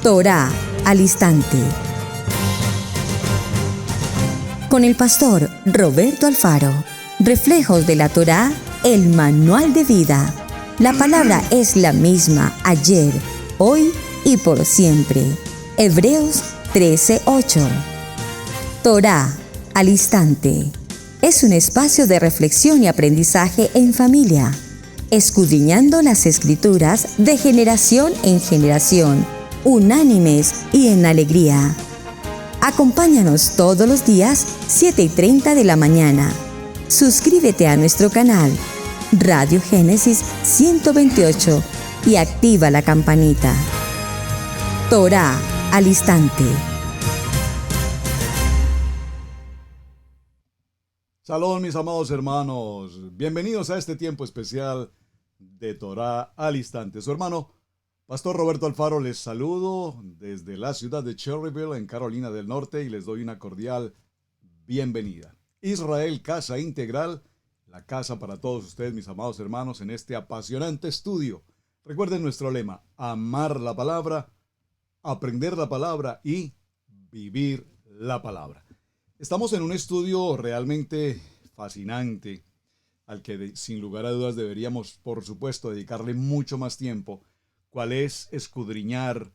Torá al instante. Con el pastor Roberto Alfaro. Reflejos de la Torá, el manual de vida. La palabra es la misma ayer, hoy y por siempre. Hebreos 13:8. Torá al instante. Es un espacio de reflexión y aprendizaje en familia, escudriñando las Escrituras de generación en generación, unánimes y en alegría. Acompáñanos todos los días, 7:30 de la mañana. Suscríbete a nuestro canal, Radio Génesis 128, y activa la campanita. Torá al instante. Salón, mis amados hermanos. Bienvenidos a este tiempo especial de Torá al instante. Su hermano, Pastor Roberto Alfaro, les saludo desde la ciudad de Cherryville, en Carolina del Norte, y les doy una cordial bienvenida. Israel Casa Integral, la casa para todos ustedes, mis amados hermanos, en este apasionante estudio. Recuerden nuestro lema: amar la palabra, aprender la palabra y vivir la palabra. Estamos en un estudio realmente fascinante, al que sin lugar a dudas deberíamos, por supuesto, dedicarle mucho más tiempo, cuál es escudriñar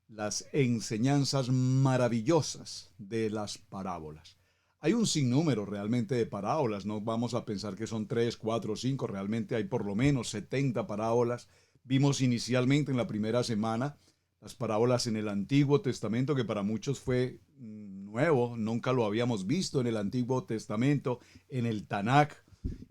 las enseñanzas maravillosas de las parábolas. Hay un sinnúmero realmente de parábolas, no vamos a pensar que son 3, 4, 5, realmente hay por lo menos 70 parábolas. Vimos inicialmente en la primera semana las parábolas en el Antiguo Testamento, que para muchos fue nuevo, nunca lo habíamos visto en el Antiguo Testamento, en el Tanakh,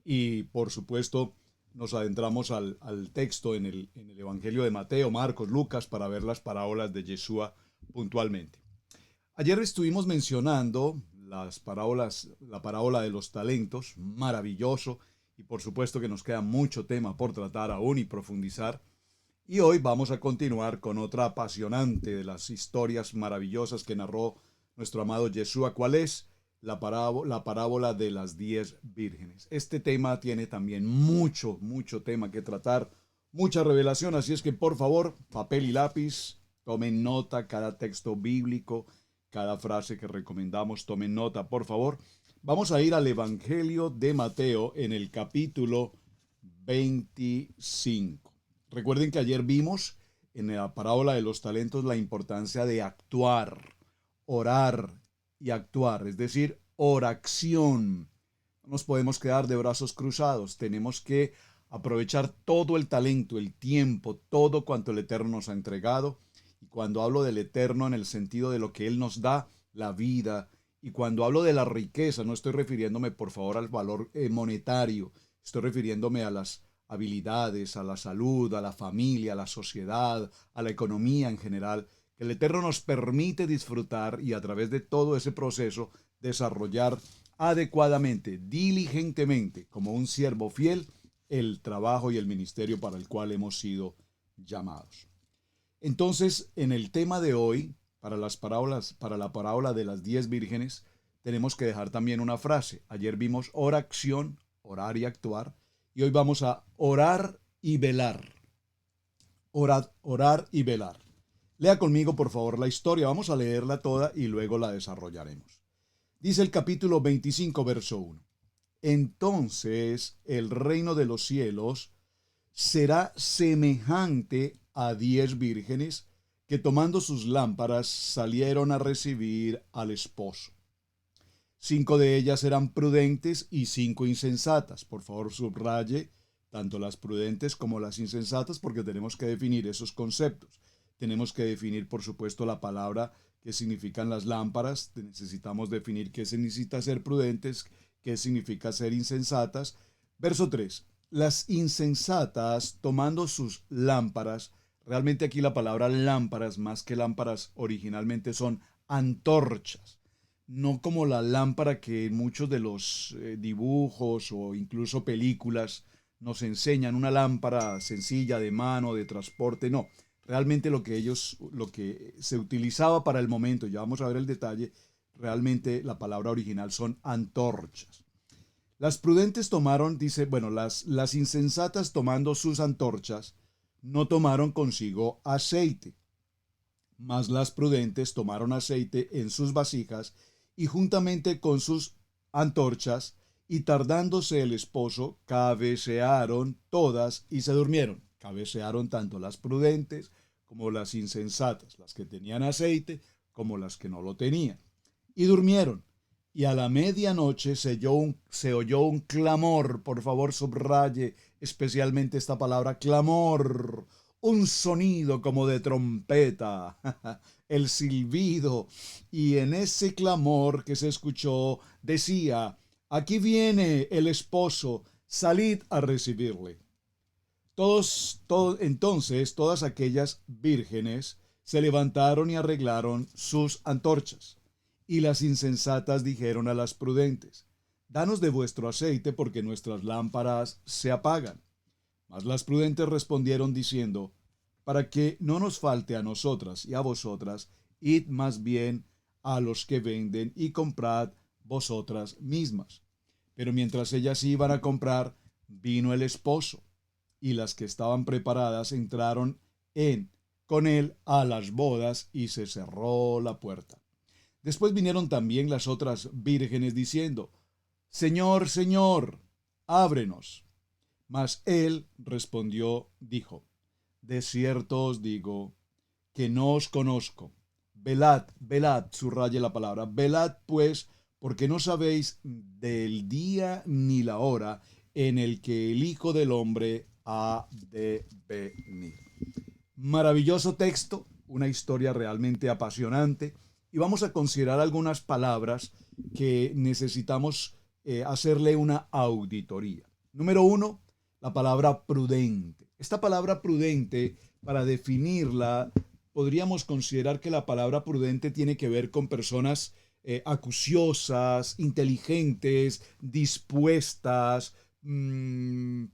y por supuesto nos adentramos al texto en el Evangelio de Mateo, Marcos, Lucas, para ver las parábolas de Yeshua puntualmente. Ayer estuvimos mencionando las parábolas, la parábola de los talentos, maravilloso, y por supuesto que nos queda mucho tema por tratar aún y profundizar. Y hoy vamos a continuar con otra apasionante de las historias maravillosas que narró nuestro amado Yeshua. ¿Cuál es? La parábola de las 10 vírgenes. Este tema tiene también mucho tema que tratar, mucha revelación, así es que por favor, papel y lápiz, tomen nota cada texto bíblico, cada frase que recomendamos, tomen nota, por favor. Vamos a ir al Evangelio de Mateo en el capítulo 25. Recuerden que ayer vimos en la parábola de los talentos la importancia de actuar, orar y actuar, es decir, oración. No nos podemos quedar de brazos cruzados, tenemos que aprovechar todo el talento, el tiempo, todo cuanto el Eterno nos ha entregado. Y cuando hablo del Eterno en el sentido de lo que Él nos da, la vida, y cuando hablo de la riqueza, no estoy refiriéndome por favor al valor monetario, estoy refiriéndome a las habilidades, a la salud, a la familia, a la sociedad, a la economía en general, que el Eterno nos permite disfrutar y a través de todo ese proceso desarrollar adecuadamente, diligentemente, como un siervo fiel, el trabajo y el ministerio para el cual hemos sido llamados. Entonces, en el tema de hoy, para la parábola de las 10 vírgenes, tenemos que dejar también una frase. Ayer vimos oración, orar y actuar, y hoy vamos a orar y velar. Orar y velar. Lea conmigo, por favor, la historia. Vamos a leerla toda y luego la desarrollaremos. Dice el capítulo 25, verso 1. Entonces el reino de los cielos será semejante a 10 vírgenes que tomando sus lámparas salieron a recibir al esposo. 5 de ellas eran prudentes y 5 insensatas. Por favor, subraye tanto las prudentes como las insensatas porque tenemos que definir esos conceptos. Tenemos que definir, por supuesto, la palabra que significan las lámparas. Necesitamos definir qué significa ser prudentes, qué significa ser insensatas. Verso 3. Las insensatas tomando sus lámparas. Realmente aquí la palabra lámparas, más que lámparas, originalmente son antorchas. No como la lámpara que en muchos de los dibujos o incluso películas nos enseñan, una lámpara sencilla de mano, de transporte, no. Realmente lo que se utilizaba para el momento, ya vamos a ver el detalle, realmente la palabra original son antorchas. Las prudentes tomaron, dice, bueno, las insensatas tomando sus antorchas, no tomaron consigo aceite. Mas las prudentes tomaron aceite en sus vasijas y juntamente con sus antorchas, y tardándose el esposo, cabecearon todas y se durmieron. Cabecearon tanto las prudentes como las insensatas, las que tenían aceite como las que no lo tenían. Y durmieron. Y a la medianoche se oyó un clamor. Por favor, subraye especialmente esta palabra, clamor. Un sonido como de trompeta, el silbido. Y en ese clamor que se escuchó decía: aquí viene el esposo, salid a recibirle. Entonces todas aquellas vírgenes se levantaron y arreglaron sus antorchas. Y las insensatas dijeron a las prudentes: danos de vuestro aceite, porque nuestras lámparas se apagan. Mas las prudentes respondieron diciendo: para que no nos falte a nosotras y a vosotras, id más bien a los que venden y comprad vosotras mismas. Pero mientras ellas iban a comprar, vino el esposo, y las que estaban preparadas entraron con él a las bodas, y se cerró la puerta. Después vinieron también las otras vírgenes diciendo: Señor, Señor, ábrenos. Mas él respondió, dijo: de cierto os digo que no os conozco. Velad, velad, subraye la palabra, velad pues, porque no sabéis del día ni la hora en el que el Hijo del Hombre ha de venir. Maravilloso texto, una historia realmente apasionante, y vamos a considerar algunas palabras que necesitamos hacerle una auditoría. Número 1, la palabra prudente. Esta palabra prudente, para definirla, podríamos considerar que la palabra prudente tiene que ver con personas acuciosas, inteligentes, dispuestas,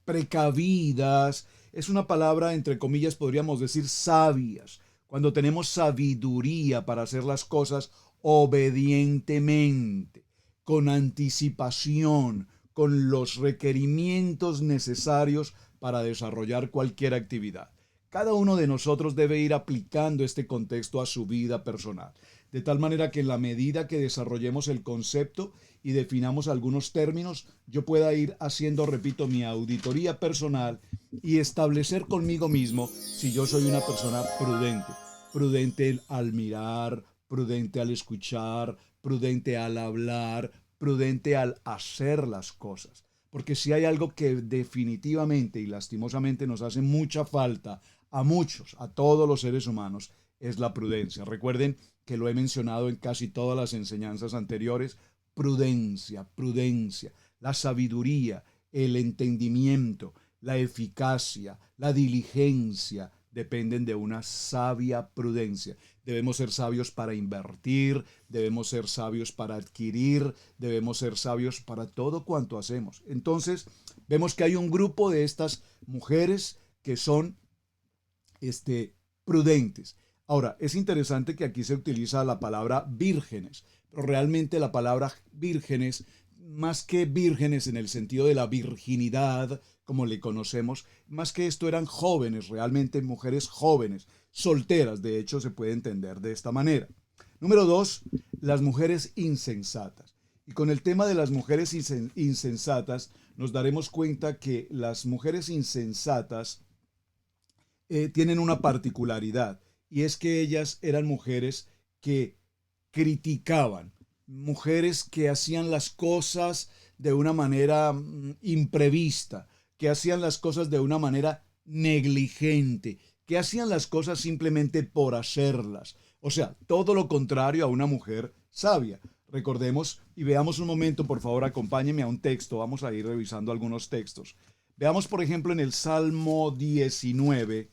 precavidas. Es una palabra, entre comillas, podríamos decir sabias. Cuando tenemos sabiduría para hacer las cosas obedientemente, con anticipación, con los requerimientos necesarios para desarrollar cualquier actividad. Cada uno de nosotros debe ir aplicando este contexto a su vida personal, de tal manera que en la medida que desarrollemos el concepto y definamos algunos términos, yo pueda ir haciendo, repito, mi auditoría personal y establecer conmigo mismo si yo soy una persona prudente. Prudente al mirar, prudente al escuchar, prudente al hablar, prudente al hacer las cosas. Porque si hay algo que definitivamente y lastimosamente nos hace mucha falta a muchos, a todos los seres humanos, es la prudencia. Recuerden que lo he mencionado en casi todas las enseñanzas anteriores. Prudencia, prudencia, la sabiduría, el entendimiento, la eficacia, la diligencia, dependen de una sabia prudencia. Debemos ser sabios para invertir, debemos ser sabios para adquirir, debemos ser sabios para todo cuanto hacemos. Entonces, vemos que hay un grupo de estas mujeres que son prudentes. Ahora, es interesante que aquí se utiliza la palabra vírgenes, pero realmente la palabra vírgenes, más que vírgenes en el sentido de la virginidad, como le conocemos, más que esto eran jóvenes, realmente mujeres jóvenes, solteras, de hecho se puede entender de esta manera. Número 2, las mujeres insensatas. Y con el tema de las mujeres insensatas, nos daremos cuenta que las mujeres insensatas tienen una particularidad, y es que ellas eran mujeres que criticaban, mujeres que hacían las cosas de una manera imprevista, que hacían las cosas de una manera negligente, que hacían las cosas simplemente por hacerlas. O sea, todo lo contrario a una mujer sabia. Recordemos y veamos un momento, por favor, acompáñenme a un texto. Vamos a ir revisando algunos textos. Veamos, por ejemplo, en el Salmo 19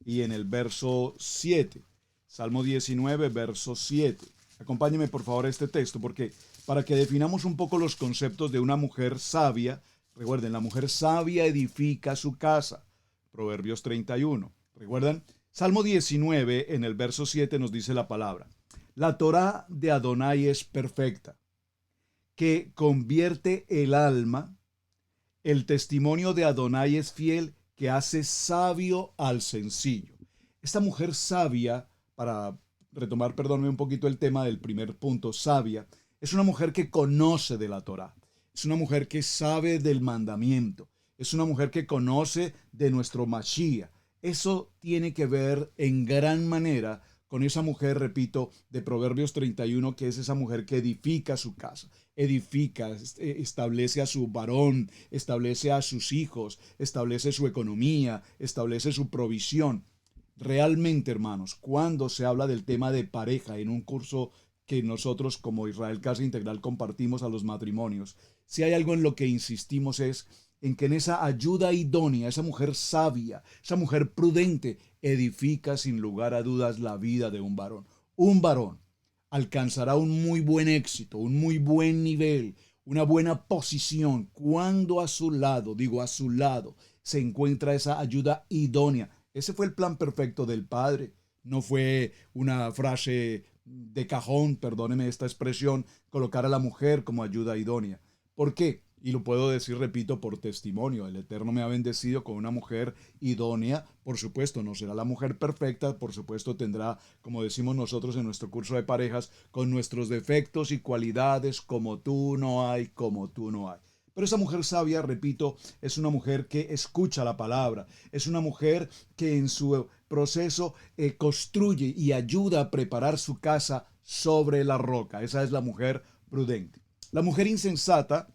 y en el verso 7. Salmo 19, verso 7. Acompáñenme, por favor, a este texto, porque para que definamos un poco los conceptos de una mujer sabia, recuerden, la mujer sabia edifica su casa. Proverbios 31. ¿Recuerdan? Salmo 19, en el verso 7 nos dice la palabra: la Torá de Adonai es perfecta, que convierte el alma. El testimonio de Adonai es fiel, que hace sabio al sencillo. Esta mujer sabia, para retomar, perdónme un poquito el tema del primer punto, sabia, es una mujer que conoce de la Torá, es una mujer que sabe del mandamiento, es una mujer que conoce de nuestro Mashiach. Eso tiene que ver en gran manera con esa mujer, repito, de Proverbios 31, que es esa mujer que edifica su casa, edifica, establece a su varón, establece a sus hijos, establece su economía, establece su provisión. Realmente, hermanos, cuando se habla del tema de pareja en un curso que nosotros como Israel Casa Integral compartimos a los matrimonios, si hay algo en lo que insistimos es en que en esa ayuda idónea, esa mujer sabia, esa mujer prudente, edifica sin lugar a dudas la vida de un varón. Un varón alcanzará un muy buen éxito, un muy buen nivel, una buena posición cuando a su lado, digo a su lado, se encuentra esa ayuda idónea. Ese fue el plan perfecto del Padre. No fue una frase de cajón, perdóneme esta expresión, colocar a la mujer como ayuda idónea. ¿Por qué? Y lo puedo decir, repito, por testimonio. El Eterno me ha bendecido con una mujer idónea. Por supuesto, no será la mujer perfecta. Por supuesto, tendrá, como decimos nosotros en nuestro curso de parejas, con nuestros defectos y cualidades, como tú no hay, como tú no hay. Pero esa mujer sabia, repito, es una mujer que escucha la palabra. Es una mujer que en su proceso construye y ayuda a preparar su casa sobre la roca. Esa es la mujer prudente. La mujer insensata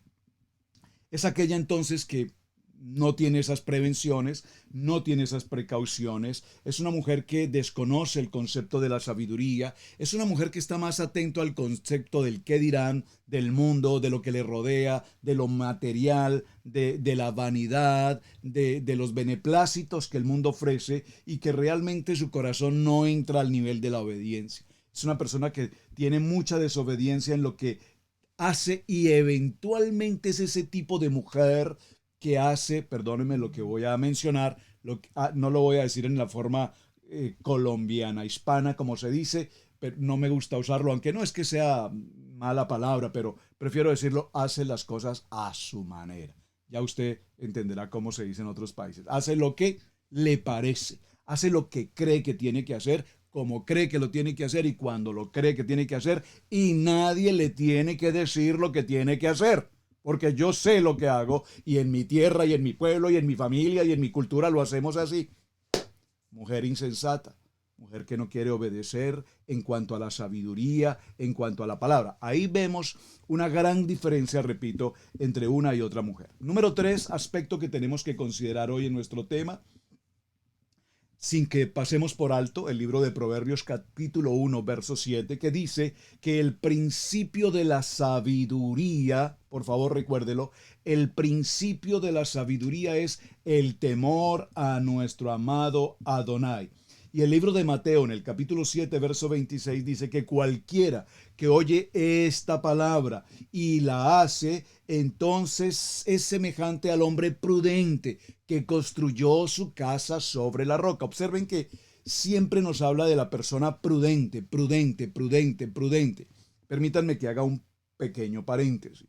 es aquella entonces que no tiene esas prevenciones, no tiene esas precauciones, es una mujer que desconoce el concepto de la sabiduría, es una mujer que está más atento al concepto del qué dirán, del mundo, de lo que le rodea, de lo material, de la vanidad, de los beneplácitos que el mundo ofrece y que realmente su corazón no entra al nivel de la obediencia. Es una persona que tiene mucha desobediencia en lo que hace y eventualmente es ese tipo de mujer que hace, perdónenme lo que voy a mencionar, no lo voy a decir en la forma colombiana, hispana, como se dice, pero no me gusta usarlo, aunque no es que sea mala palabra, pero prefiero decirlo, hace las cosas a su manera. Ya usted entenderá cómo se dice en otros países. Hace lo que le parece, hace lo que cree que tiene que hacer, como cree que lo tiene que hacer y cuando lo cree que tiene que hacer, y nadie le tiene que decir lo que tiene que hacer, porque yo sé lo que hago y en mi tierra y en mi pueblo y en mi familia y en mi cultura lo hacemos así. Mujer insensata, mujer que no quiere obedecer en cuanto a la sabiduría, en cuanto a la palabra. Ahí vemos una gran diferencia, repito, entre una y otra mujer. Número 3, aspecto que tenemos que considerar hoy en nuestro tema, sin que pasemos por alto el libro de Proverbios capítulo 1, verso 7, que dice que el principio de la sabiduría, por favor recuérdelo, el principio de la sabiduría es el temor a nuestro amado Adonai. Y el libro de Mateo en el capítulo 7, verso 26 dice que cualquiera que oye esta palabra y la hace, entonces es semejante al hombre prudente que construyó su casa sobre la roca. Observen que siempre nos habla de la persona prudente, prudente, prudente, prudente. Permítanme que haga un pequeño paréntesis.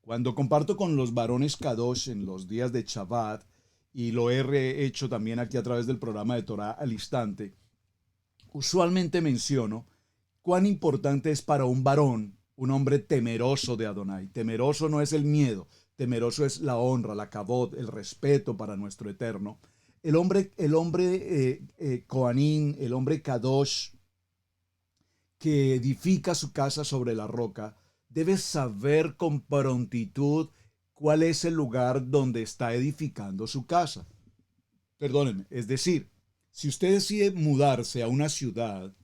Cuando comparto con los varones Kadosh en los días de Shabbat, y lo he hecho también aquí a través del programa de Torah al Instante, usualmente menciono cuán importante es para un varón, un hombre temeroso de Adonai. Temeroso no es el miedo, temeroso es la honra, la kavod, el respeto para nuestro Eterno. El hombre Kohanim, el hombre Kadosh, que edifica su casa sobre la roca, debe saber con prontitud cuál es el lugar donde está edificando su casa. Perdónenme, es decir, si usted decide mudarse a una ciudad,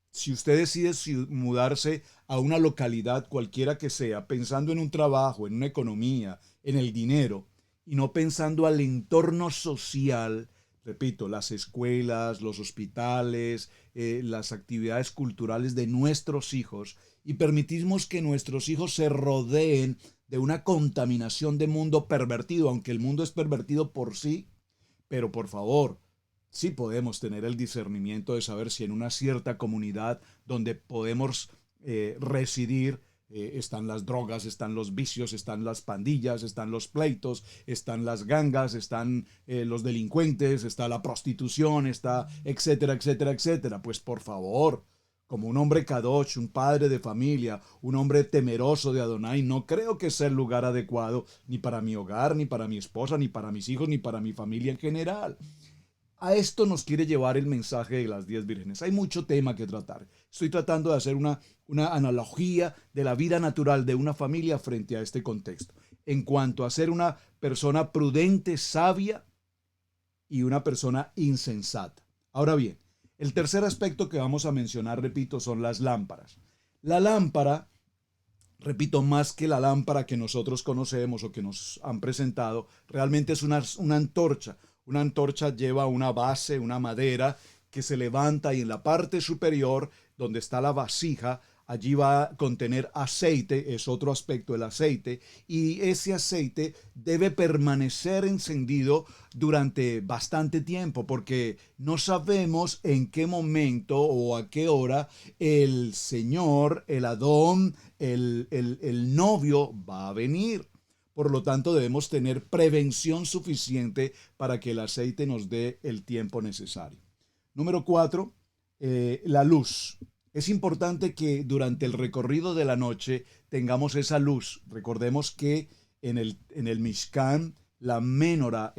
si usted decide mudarse a una localidad cualquiera que sea, pensando en un trabajo, en una economía, en el dinero, y no pensando al entorno social, repito, las escuelas, los hospitales, las actividades culturales de nuestros hijos, y permitimos que nuestros hijos se rodeen de una contaminación de mundo pervertido, aunque el mundo es pervertido por sí, pero por favor, sí podemos tener el discernimiento de saber si en una cierta comunidad donde podemos residir, están las drogas, están los vicios, están las pandillas, están los pleitos, están las gangas, están los delincuentes, está la prostitución, está etcétera, etcétera, etcétera. Pues por favor, como un hombre kadosh, un padre de familia, un hombre temeroso de Adonai, no creo que sea el lugar adecuado ni para mi hogar, ni para mi esposa, ni para mis hijos, ni para mi familia en general. A esto nos quiere llevar el mensaje de las 10 vírgenes. Hay mucho tema que tratar. Estoy tratando de hacer una analogía de la vida natural de una familia frente a este contexto. En cuanto a ser una persona prudente, sabia y una persona insensata. Ahora bien, el tercer aspecto que vamos a mencionar, repito, son las lámparas. La lámpara, repito, más que la lámpara que nosotros conocemos o que nos han presentado, realmente es una antorcha. Una antorcha lleva una base, una madera que se levanta y en la parte superior, donde está la vasija, allí va a contener aceite, es otro aspecto del aceite, y ese aceite debe permanecer encendido durante bastante tiempo, porque no sabemos en qué momento o a qué hora el Señor, el Adón, el novio va a venir. Por lo tanto, debemos tener prevención suficiente para que el aceite nos dé el tiempo necesario. Número 4, la luz. Es importante que durante el recorrido de la noche tengamos esa luz. Recordemos que en el Mishkan, la ménora,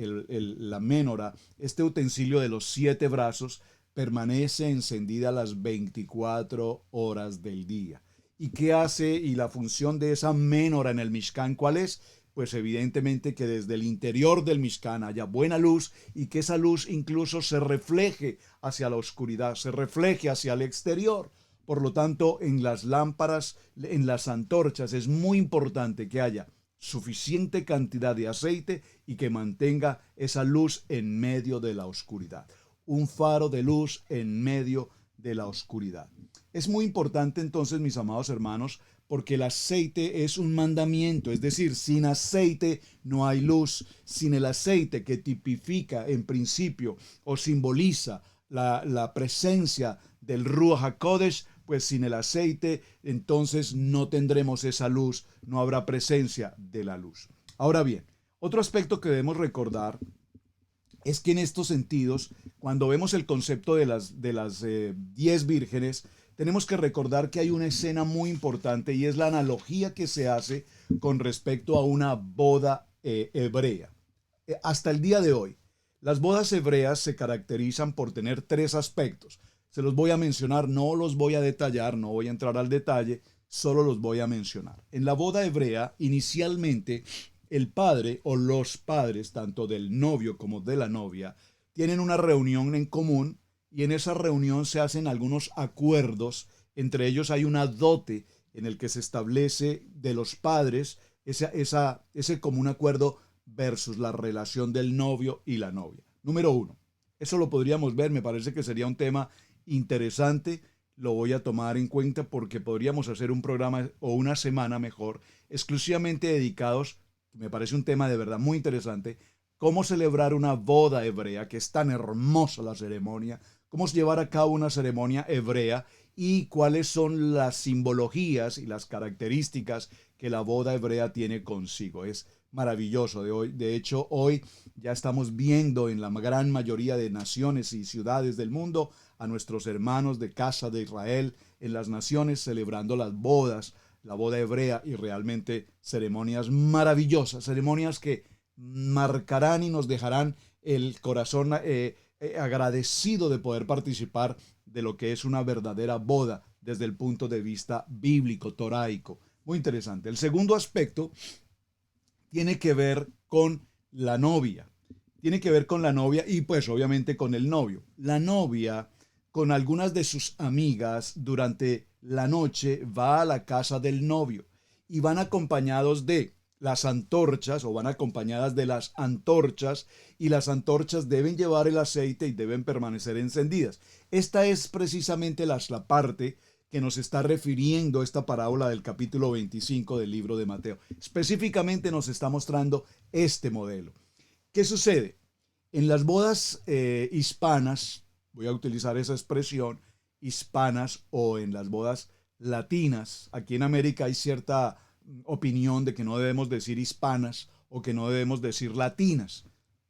este utensilio de los 7 brazos, permanece encendida las 24 horas del día. ¿Y qué hace? Y la función de esa ménora en el Mishkan, ¿cuál es? Pues evidentemente que desde el interior del Mishkan haya buena luz y que esa luz incluso se refleje hacia la oscuridad, se refleje hacia el exterior. Por lo tanto, en las lámparas, en las antorchas, es muy importante que haya suficiente cantidad de aceite y que mantenga esa luz en medio de la oscuridad. Un faro de luz en medio de la oscuridad. Es muy importante entonces, mis amados hermanos, porque el aceite es un mandamiento, es decir, sin aceite no hay luz. Sin el aceite que tipifica en principio o simboliza la presencia del Ruach HaKodesh, pues sin el aceite entonces no tendremos esa luz, no habrá presencia de la luz. Ahora bien, otro aspecto que debemos recordar es que en estos sentidos, cuando vemos el concepto de las 10 vírgenes, tenemos que recordar que hay una escena muy importante y es la analogía que se hace con respecto a una boda hebrea. Hasta el día de hoy, las bodas hebreas se caracterizan por tener 3 aspectos. Se los voy a mencionar, no los voy a detallar, no voy a entrar al detalle, solo los voy a mencionar. En la boda hebrea, inicialmente, el padre o los padres, tanto del novio como de la novia, tienen una reunión en común y en esa reunión se hacen algunos acuerdos. Entre ellos hay una dote en el que se establece de los padres ese común acuerdo versus la relación del novio y la novia. Número 1. Eso lo podríamos ver, me parece que sería un tema interesante. Lo voy a tomar en cuenta porque podríamos hacer un programa o una semana mejor exclusivamente dedicados, me parece un tema de verdad muy interesante, cómo celebrar una boda hebrea, que es tan hermosa la ceremonia, cómo llevar a cabo una ceremonia hebrea y cuáles son las simbologías y las características que la boda hebrea tiene consigo. Es maravilloso. De hecho, hoy ya estamos viendo en la gran mayoría de naciones y ciudades del mundo a nuestros hermanos de casa de Israel en las naciones celebrando las bodas, la boda hebrea, y realmente ceremonias maravillosas, ceremonias que marcarán y nos dejarán el corazón agradecido de poder participar de lo que es una verdadera boda desde el punto de vista bíblico, toraico. Muy interesante. El segundo aspecto tiene que ver con la novia. Tiene que ver con la novia y pues obviamente con el novio. La novia, con algunas de sus amigas, durante la noche va a la casa del novio y van acompañados de las antorchas o van acompañadas de las antorchas, y las antorchas deben llevar el aceite y deben permanecer encendidas. Esta es precisamente la parte que nos está refiriendo esta parábola del capítulo 25 del libro de Mateo. Específicamente nos está mostrando este modelo. ¿Qué sucede? En las bodas hispanas, voy a utilizar esa expresión, hispanas, o en las bodas latinas. Aquí en América hay cierta opinión de que no debemos decir hispanas o que no debemos decir latinas.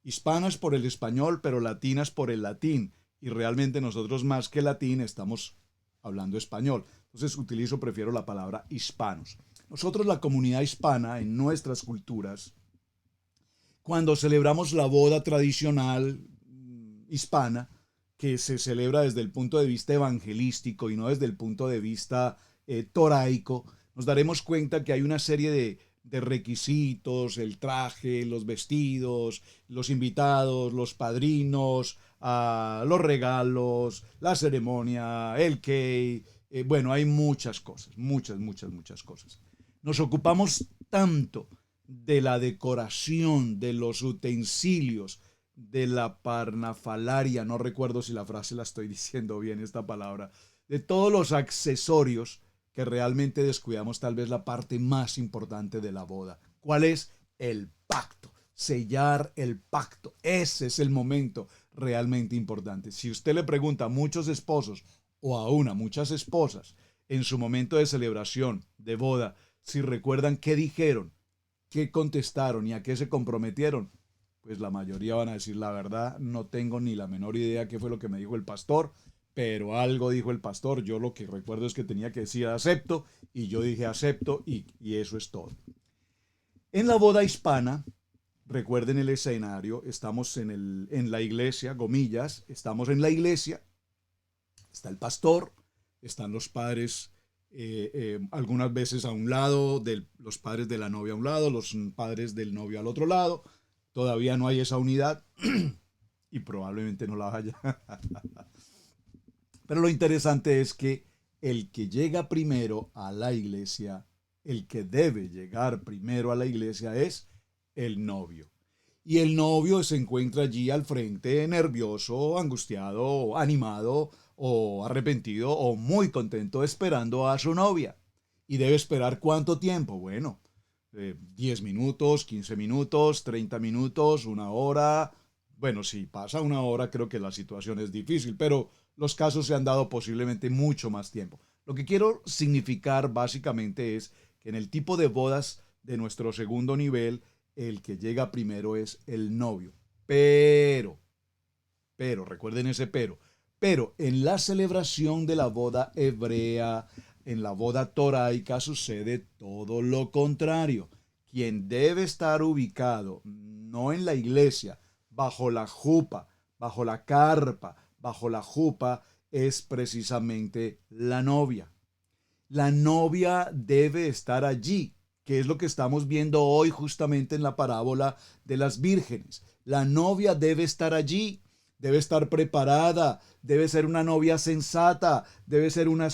Hispanas por el español, pero latinas por el latín. Y realmente nosotros más que latín estamos hablando español. Entonces prefiero la palabra hispanos. Nosotros, la comunidad hispana, en nuestras culturas, cuando celebramos la boda tradicional hispana, que se celebra desde el punto de vista evangelístico y no desde el punto de vista toraico, nos daremos cuenta que hay una serie de requisitos, el traje, los vestidos, los invitados, los padrinos, los regalos, la ceremonia, el cake. Bueno, hay muchas cosas, muchas cosas. Nos ocupamos tanto de la decoración, de los utensilios, de la parnafalaria, no recuerdo si la frase la estoy diciendo bien, esta palabra, de todos los accesorios, que realmente descuidamos tal vez la parte más importante de la boda. ¿Cuál es? El pacto. Sellar el pacto. Ese es el momento realmente importante. Si usted le pregunta a muchos esposos o aún a muchas esposas en su momento de celebración, de boda, si recuerdan qué dijeron, qué contestaron y a qué se comprometieron, pues la mayoría van a decir la verdad, no tengo ni la menor idea qué fue lo que me dijo el pastor, pero algo dijo el pastor. Yo lo que recuerdo es que tenía que decir acepto y yo dije acepto y eso es todo. En la boda hispana, recuerden el escenario, estamos en la iglesia, gomillas, estamos en la iglesia, está el pastor, están los padres, algunas veces a un lado, los padres de la novia a un lado, los padres del novio al otro lado. Todavía no hay esa unidad y probablemente no la haya. Pero lo interesante es que el que llega primero a la iglesia, el que debe llegar primero a la iglesia es el novio. Y el novio se encuentra allí al frente, nervioso, angustiado, animado o arrepentido o muy contento esperando a su novia. ¿Y debe esperar cuánto tiempo? Bueno, 10 minutos, 15 minutos, 30 minutos, una hora. Bueno, si pasa una hora creo que la situación es difícil, pero los casos se han dado posiblemente mucho más tiempo. Lo que quiero significar básicamente es que en el tipo de bodas de nuestro segundo nivel, el que llega primero es el novio. Pero, recuerden ese pero en la celebración de la boda hebrea, en la boda toraica sucede todo lo contrario. Quien debe estar ubicado, no en la iglesia, bajo la jupa, bajo la carpa, bajo la jupa, es precisamente la novia. La novia debe estar allí, que es lo que estamos viendo hoy justamente en la parábola de las vírgenes. La novia debe estar allí, debe estar preparada, debe ser una novia sensata, debe ser una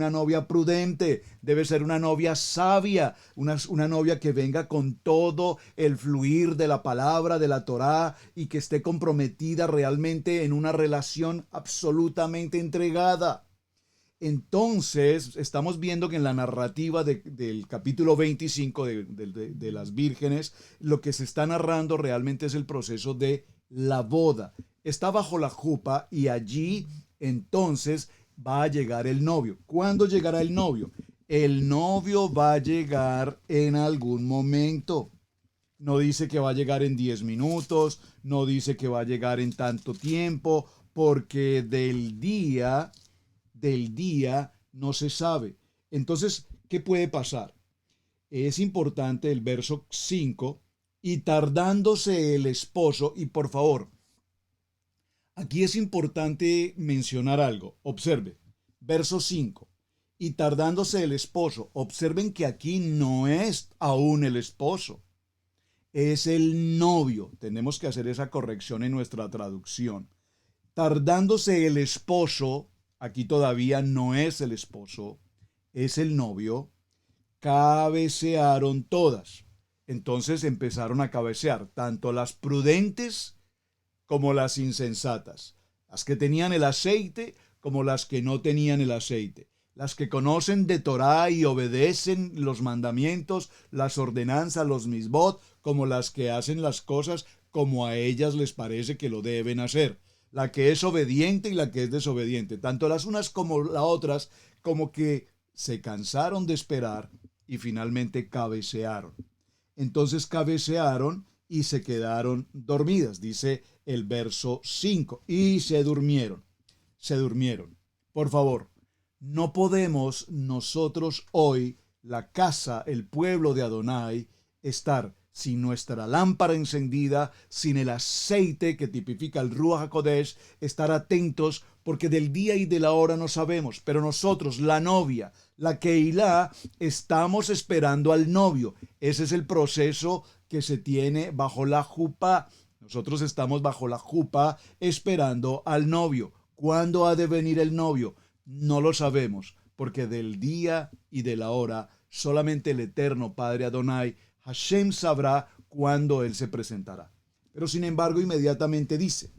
novia prudente, debe ser una novia sabia, una novia que venga con todo el fluir de la palabra, de la Torá, y que esté comprometida realmente en una relación absolutamente entregada. Entonces, estamos viendo que en la narrativa del capítulo 25 de las vírgenes, lo que se está narrando realmente es el proceso de la boda. Está bajo la jupa y allí entonces va a llegar el novio. ¿Cuándo llegará el novio? El novio va a llegar en algún momento. No dice que va a llegar en 10 minutos, no dice que va a llegar en tanto tiempo, porque del día no se sabe. Entonces, ¿qué puede pasar? Es importante el verso 5, y tardándose el esposo, y por favor, aquí es importante mencionar algo. Observe, verso 5, y tardándose el esposo. Observen que aquí no es aún el esposo, es el novio. Tenemos que hacer esa corrección en nuestra traducción. Tardándose el esposo, aquí todavía no es el esposo, es el novio. Cabecearon todas. Entonces empezaron a cabecear, tanto las prudentes como las insensatas, las que tenían el aceite como las que no tenían el aceite, las que conocen de Torá y obedecen los mandamientos, las ordenanzas, los misbot, como las que hacen las cosas como a ellas les parece que lo deben hacer, la que es obediente y la que es desobediente, tanto las unas como las otras, como que se cansaron de esperar y finalmente cabecearon. Entonces cabecearon y se quedaron dormidas, dice el verso 5, y se durmieron. Se durmieron. Por favor, no podemos nosotros hoy, la casa, el pueblo de Adonai, estar sin nuestra lámpara encendida, sin el aceite que tipifica el Ruach HaKodesh, estar atentos porque del día y de la hora no sabemos, pero nosotros, la novia, la Keilah, estamos esperando al novio. Ese es el proceso que se tiene bajo la jupá. Nosotros estamos bajo la jupá esperando al novio. ¿Cuándo ha de venir el novio? No lo sabemos, porque del día y de la hora solamente el eterno Padre Adonai, Hashem, sabrá cuándo Él se presentará. Pero sin embargo, inmediatamente dice,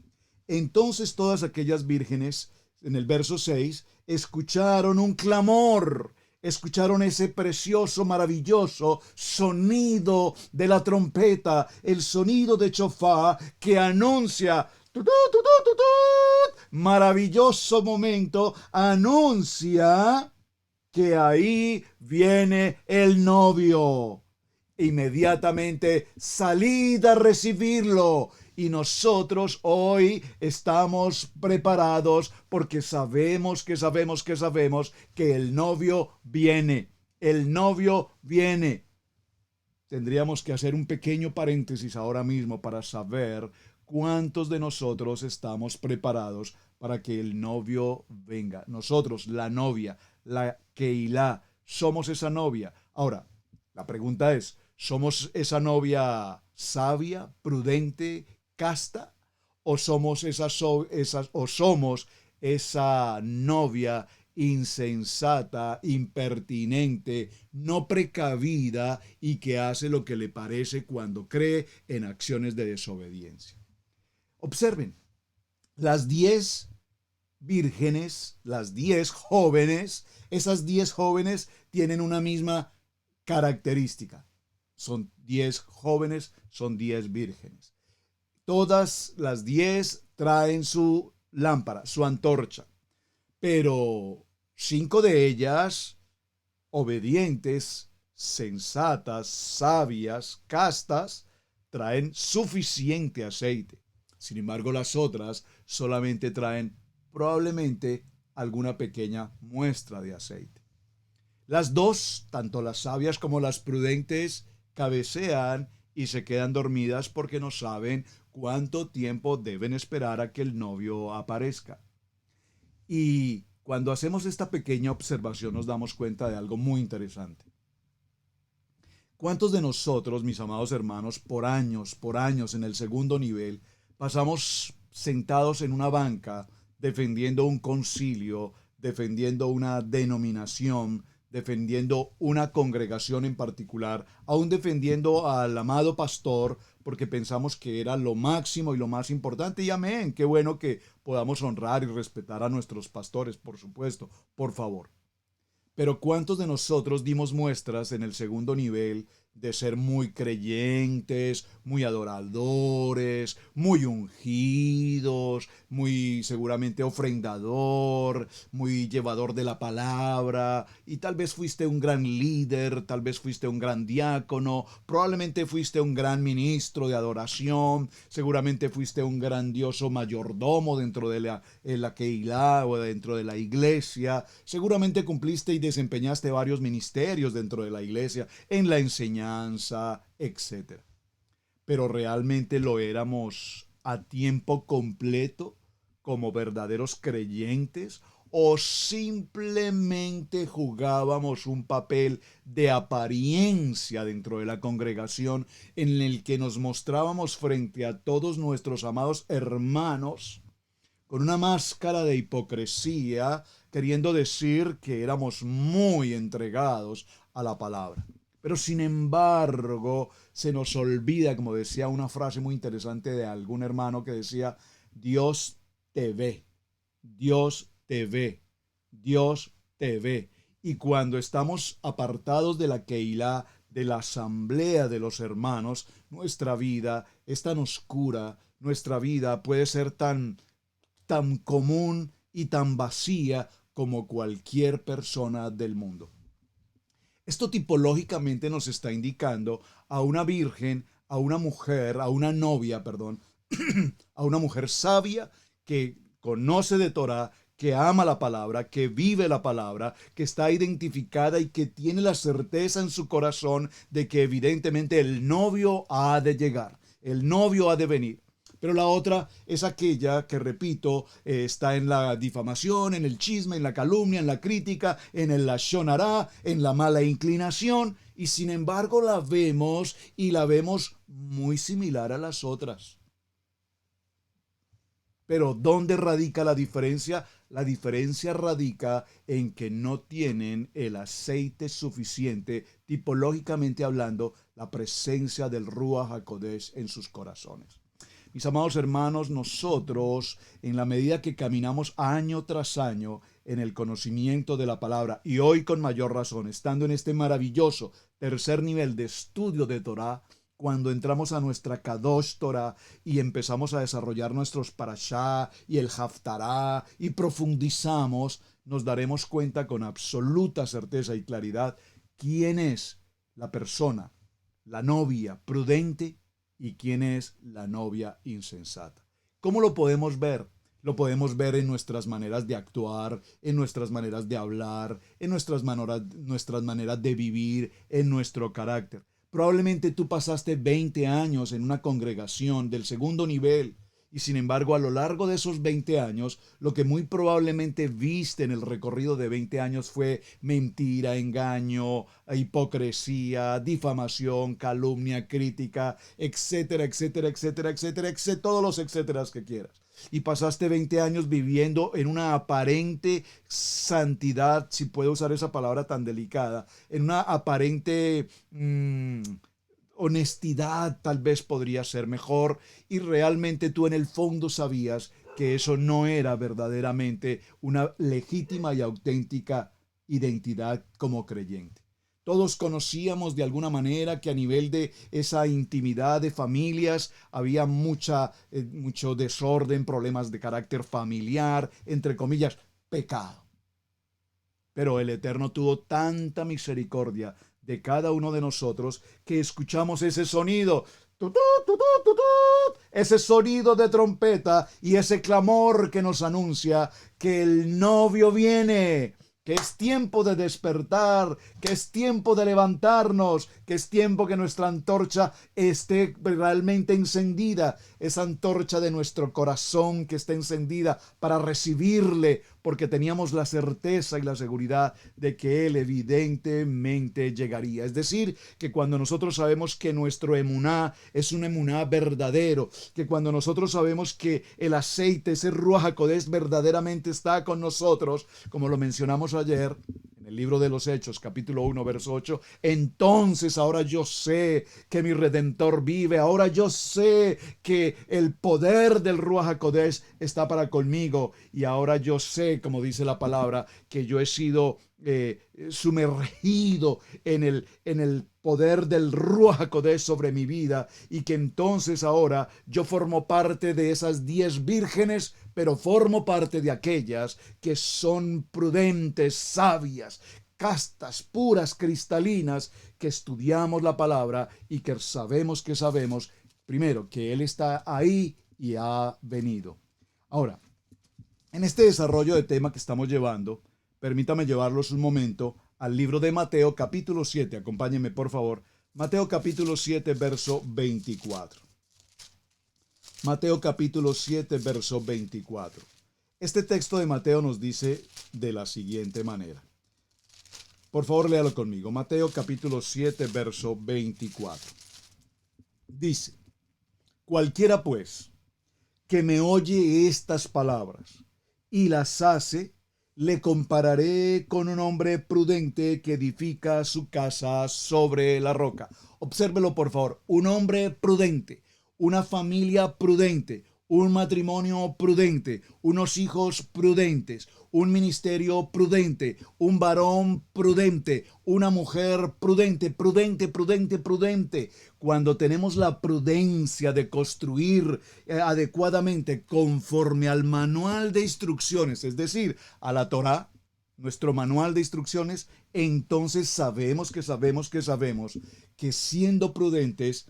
entonces todas aquellas vírgenes, en el verso 6, escucharon un clamor, escucharon ese precioso, maravilloso sonido de la trompeta, el sonido de chofá que anuncia, maravilloso momento, anuncia que ahí viene el novio. Inmediatamente salid a recibirlo. Y nosotros hoy estamos preparados porque sabemos que el novio viene. El novio viene. Tendríamos que hacer un pequeño paréntesis ahora mismo para saber cuántos de nosotros estamos preparados para que el novio venga. Nosotros, la novia, la Keilah, somos esa novia. Ahora, la pregunta es, ¿somos esa novia sabia, prudente, casta? ¿O somos somos esa novia insensata, impertinente, no precavida y que hace lo que le parece cuando cree en acciones de desobediencia? Observen, las 10 vírgenes, las 10 jóvenes, esas 10 jóvenes tienen una misma característica. Son 10 jóvenes, son 10 vírgenes. Todas las 10 traen su lámpara, su antorcha, pero 5 de ellas, obedientes, sensatas, sabias, castas, traen suficiente aceite. Sin embargo, las otras solamente traen probablemente alguna pequeña muestra de aceite. Las dos, tanto las sabias como las prudentes, cabecean y se quedan dormidas porque no saben cuánto tiempo deben esperar a que el novio aparezca. Y cuando hacemos esta pequeña observación nos damos cuenta de algo muy interesante. ¿Cuántos de nosotros, mis amados hermanos, por años en el segundo nivel, pasamos sentados en una banca defendiendo un concilio, defendiendo una denominación, defendiendo una congregación en particular, aún defendiendo al amado pastor, porque pensamos que era lo máximo y lo más importante? Y amén, qué bueno que podamos honrar y respetar a nuestros pastores, por supuesto, por favor. Pero ¿cuántos de nosotros dimos muestras en el segundo nivel de ser muy creyentes, muy adoradores, muy ungidos, muy seguramente ofrendador, muy llevador de la palabra? Y tal vez fuiste un gran líder, tal vez fuiste un gran diácono, probablemente fuiste un gran ministro de adoración, seguramente fuiste un grandioso mayordomo dentro de la Keilah o dentro de la iglesia, seguramente cumpliste y desempeñaste varios ministerios dentro de la iglesia, en la enseñanza, etc. Pero ¿realmente lo éramos a tiempo completo como verdaderos creyentes? ¿O simplemente jugábamos un papel de apariencia dentro de la congregación en el que nos mostrábamos frente a todos nuestros amados hermanos con una máscara de hipocresía, queriendo decir que éramos muy entregados a la palabra? Pero sin embargo, se nos olvida, como decía una frase muy interesante de algún hermano que decía, Dios te ve, Dios te ve, Dios te ve. Y cuando estamos apartados de la Keilah, de la asamblea de los hermanos, nuestra vida es tan oscura, nuestra vida puede ser tan común y tan vacía como cualquier persona del mundo. Esto tipológicamente nos está indicando a una virgen, a una mujer, a una novia, perdón, a una mujer sabia que conoce de Torah, que ama la palabra, que vive la palabra, que está identificada y que tiene la certeza en su corazón de que evidentemente el novio ha de llegar, el novio ha de venir. Pero la otra es aquella que, repito, está en la difamación, en el chisme, en la calumnia, en la crítica, en el lashon hará, en la mala inclinación, y sin embargo la vemos muy similar a las otras. Pero ¿dónde radica la diferencia? La diferencia radica en que no tienen el aceite suficiente, tipológicamente hablando, la presencia del Ruach HaKodesh en sus corazones. Mis amados hermanos, nosotros, en la medida que caminamos año tras año en el conocimiento de la palabra, y hoy con mayor razón, estando en este maravilloso tercer nivel de estudio de Torah, cuando entramos a nuestra Kadosh Torah y empezamos a desarrollar nuestros Parashá y el Haftará y profundizamos, nos daremos cuenta con absoluta certeza y claridad quién es la persona, la novia prudente y quién es la novia insensata. ¿Cómo lo podemos ver? Lo podemos ver en nuestras maneras de actuar, en nuestras maneras de hablar, en nuestras maneras de vivir, en nuestro carácter. Probablemente tú pasaste 20 años en una congregación del segundo nivel y sin embargo a lo largo de esos 20 años lo que muy probablemente viste en el recorrido de 20 años fue mentira, engaño, hipocresía, difamación, calumnia, crítica, etcétera, etcétera, etcétera, etcétera, etcétera, todos los etcéteras que quieras. Y pasaste 20 años viviendo en una aparente santidad, si puedo usar esa palabra tan delicada, en una aparente honestidad, tal vez podría ser mejor, y realmente tú en el fondo sabías que eso no era verdaderamente una legítima y auténtica identidad como creyente. Todos conocíamos de alguna manera que a nivel de esa intimidad de familias había mucho desorden, problemas de carácter familiar, entre comillas, pecado. Pero el Eterno tuvo tanta misericordia de cada uno de nosotros que escuchamos ese sonido, ese sonido de trompeta y ese clamor que nos anuncia que el novio viene, que es tiempo de despertar, que es tiempo de levantarnos, que es tiempo que nuestra antorcha esté realmente encendida, esa antorcha de nuestro corazón que esté encendida para recibirle, porque teníamos la certeza y la seguridad de que Él evidentemente llegaría. Es decir, que cuando nosotros sabemos que nuestro emuná es un emuná verdadero, que cuando nosotros sabemos que el aceite, ese Ruach HaKodesh verdaderamente está con nosotros, como lo mencionamos ayer, en el libro de los Hechos, capítulo 1, verso 8, entonces ahora yo sé que mi Redentor vive, ahora yo sé que el poder del Ruach HaKodesh está para conmigo, y ahora yo sé, como dice la palabra, que yo he sido sumergido en el poder del Ruach HaKodesh sobre mi vida, y que entonces ahora yo formo parte de esas 10 vírgenes, pero formo parte de aquellas que son prudentes, sabias, castas, puras, cristalinas, que estudiamos la palabra y que sabemos, primero, que Él está ahí y ha venido. Ahora, en este desarrollo de tema que estamos llevando, permítame llevarlos un momento al libro de Mateo capítulo 7. Acompáñenme, por favor. Mateo capítulo 7, verso 24. Mateo capítulo 7, verso 24. Este texto de Mateo nos dice de la siguiente manera. Por favor, léalo conmigo. Mateo capítulo 7, verso 24. Dice: cualquiera pues que me oye estas palabras y las hace, le compararé con un hombre prudente que edifica su casa sobre la roca. Obsérvelo, por favor. Un hombre prudente, una familia prudente, un matrimonio prudente, unos hijos prudentes, un ministerio prudente, un varón prudente, una mujer prudente, prudente. Cuando tenemos la prudencia de construir adecuadamente conforme al manual de instrucciones, es decir, a la Torá, nuestro manual de instrucciones, entonces sabemos que siendo prudentes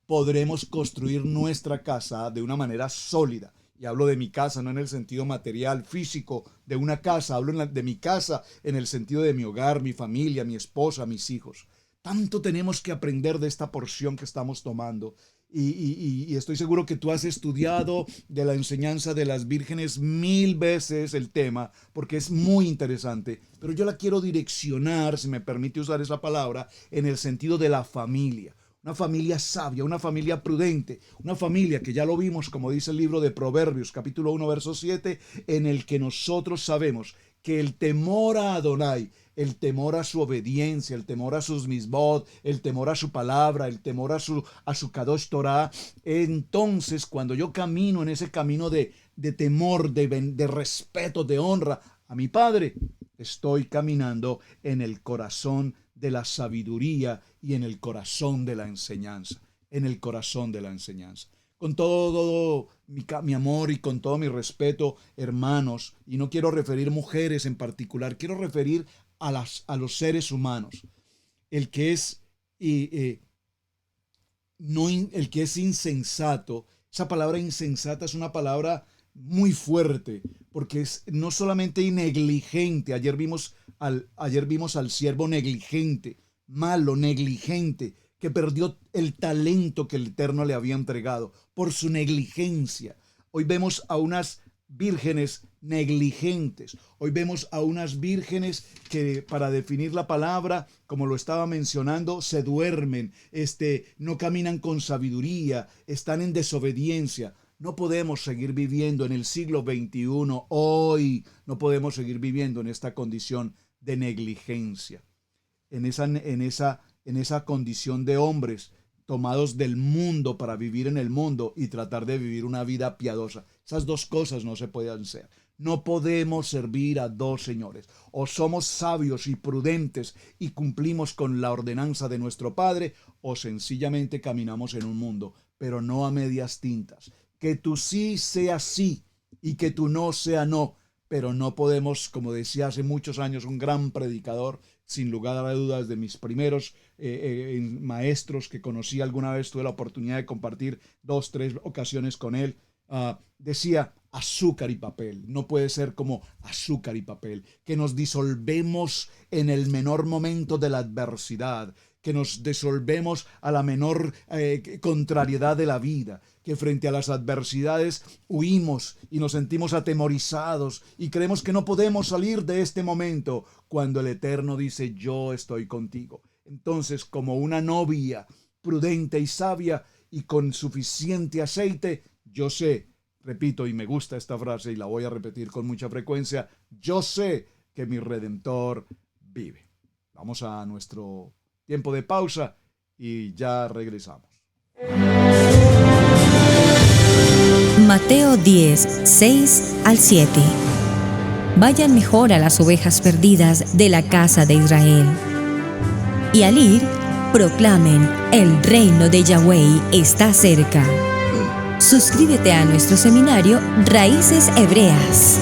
podremos construir nuestra casa de una manera sólida. Y hablo de mi casa, no en el sentido material, físico de una casa, hablo de mi casa en el sentido de mi hogar, mi familia, mi esposa, mis hijos. Tanto tenemos que aprender de esta porción que estamos tomando. Y estoy seguro que tú has estudiado de la enseñanza de las vírgenes 1000 veces el tema, porque es muy interesante. Pero yo la quiero direccionar, si me permite usar esa palabra, en el sentido de la familia. Una familia sabia, una familia prudente, una familia que ya lo vimos, como dice el libro de Proverbios, capítulo 1, verso 7, en el que nosotros sabemos que el temor a Adonai, el temor a su obediencia, el temor a sus misbod, el temor a su palabra, el temor a su Kadosh Torah. Entonces, cuando yo camino en ese camino de temor, de respeto, de honra a mi Padre, estoy caminando en el corazón de la sabiduría y en el corazón de la enseñanza, en el corazón de la enseñanza. Con todo mi amor y con todo mi respeto, hermanos, y no quiero referir mujeres en particular, quiero referir a los seres humanos. El que es el que es insensato, esa palabra insensata es una palabra muy fuerte, porque es no solamente negligente. Ayer vimos al siervo negligente, malo, negligente, que perdió el talento que el Eterno le había entregado por su negligencia. Hoy vemos a unas vírgenes negligentes. Hoy vemos a unas vírgenes que, para definir la palabra, como lo estaba mencionando, se duermen, no caminan con sabiduría, están en desobediencia. No podemos seguir viviendo en el siglo XXI, hoy no podemos seguir viviendo en esta condición de negligencia, en esa condición de hombres tomados del mundo para vivir en el mundo y tratar de vivir una vida piadosa. Esas dos cosas no se pueden hacer. No podemos servir a dos señores. O somos sabios y prudentes y cumplimos con la ordenanza de nuestro Padre, o sencillamente caminamos en un mundo, pero no a medias tintas. Que tu sí sea sí y que tu no sea no, pero no podemos, como decía hace muchos años un gran predicador, sin lugar a dudas de mis primeros maestros que conocí alguna vez, tuve la oportunidad de compartir 2, 3 ocasiones con él, decía: azúcar y papel, no puede ser como azúcar y papel, que nos disolvemos en el menor momento de la adversidad, que nos disolvemos a la menor contrariedad de la vida, que frente a las adversidades huimos y nos sentimos atemorizados y creemos que no podemos salir de este momento, cuando el Eterno dice: yo estoy contigo. Entonces, como una novia prudente y sabia y con suficiente aceite, yo sé, repito, y me gusta esta frase y la voy a repetir con mucha frecuencia, yo sé que mi Redentor vive. Vamos a nuestro tiempo de pausa y ya regresamos. Mateo 10, 6 al 7. Vayan mejor a las ovejas perdidas de la casa de Israel. Y al ir, proclamen: el reino de Yahweh está cerca. Suscríbete a nuestro seminario Raíces Hebreas.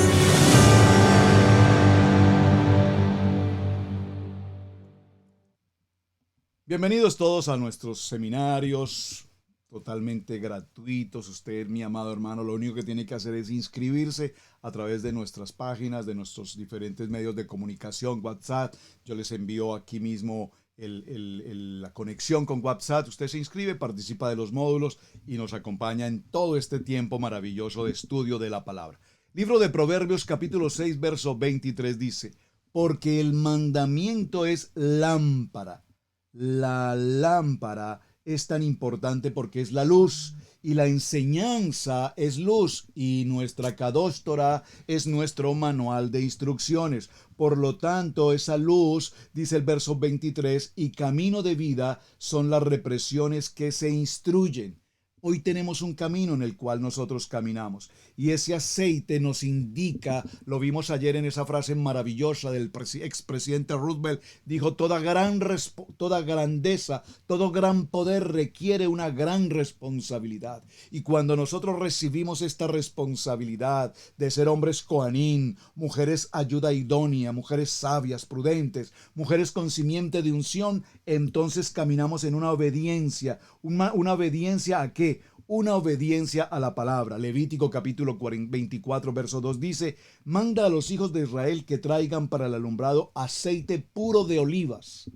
Bienvenidos todos a nuestros seminarios totalmente gratuitos. Usted, mi amado hermano, lo único que tiene que hacer es inscribirse a través de nuestras páginas, de nuestros diferentes medios de comunicación, WhatsApp. Yo les envío aquí mismo la conexión con WhatsApp. Usted se inscribe, participa de los módulos y nos acompaña en todo este tiempo maravilloso de estudio de la palabra. Libro de Proverbios, capítulo 6, verso 23 dice: porque el mandamiento es lámpara. La lámpara es tan importante porque es la luz, y la enseñanza es luz, y nuestra Kadosh Torah es nuestro manual de instrucciones. Por lo tanto, esa luz, dice el verso 23, y camino de vida son las represiones que se instruyen. Hoy tenemos un camino en el cual nosotros caminamos y ese aceite nos indica, lo vimos ayer en esa frase maravillosa del expresidente Roosevelt, dijo, toda grandeza, todo gran poder requiere una gran responsabilidad. Y cuando nosotros recibimos esta responsabilidad de ser hombres coanín, mujeres ayuda idónea, mujeres sabias, prudentes, mujeres con simiente de unción, entonces caminamos en una obediencia. ¿Una obediencia a qué? Una obediencia a la palabra. Levítico capítulo 24, verso 2 dice, manda a los hijos de Israel que traigan para el alumbrado aceite puro de olivas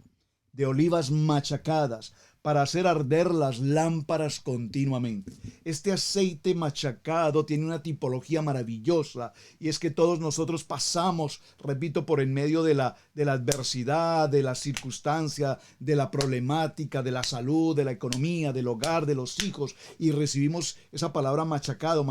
machacadas, para hacer arder las lámparas continuamente. Este aceite machacado tiene una tipología maravillosa y es que todos nosotros pasamos, repito, por en medio de la adversidad, de la circunstancia, de la problemática, de la salud, de la economía, del hogar, de los hijos y recibimos esa palabra machacado,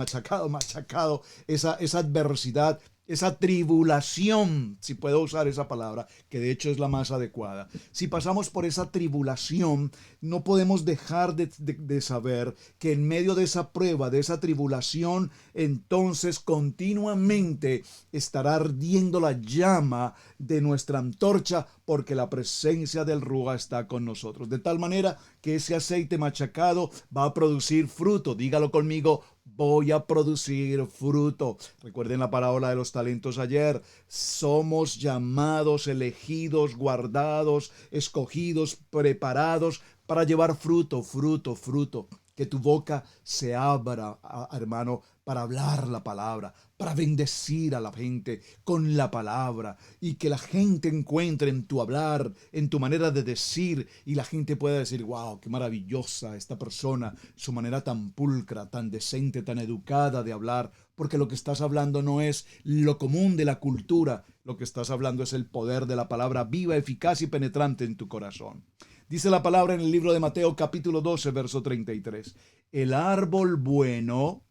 esa adversidad, esa tribulación, si puedo usar esa palabra, que de hecho es la más adecuada. Si pasamos por esa tribulación, no podemos dejar de saber que en medio de esa prueba, de esa tribulación, entonces continuamente estará ardiendo la llama de nuestra antorcha porque la presencia del Ruá está con nosotros. De tal manera que ese aceite machacado va a producir fruto. Dígalo conmigo, voy a producir fruto. Recuerden la parábola de los talentos ayer. Somos llamados, elegidos, guardados, escogidos, preparados para llevar fruto. Que tu boca se abra, hermano, para hablar la palabra, para bendecir a la gente con la palabra y que la gente encuentre en tu hablar, en tu manera de decir y la gente pueda decir, wow, qué maravillosa esta persona, su manera tan pulcra, tan decente, tan educada de hablar, porque lo que estás hablando no es lo común de la cultura, lo que estás hablando es el poder de la palabra viva, eficaz y penetrante en tu corazón. Dice la palabra en el libro de Mateo capítulo 12, verso 33. El árbol bueno,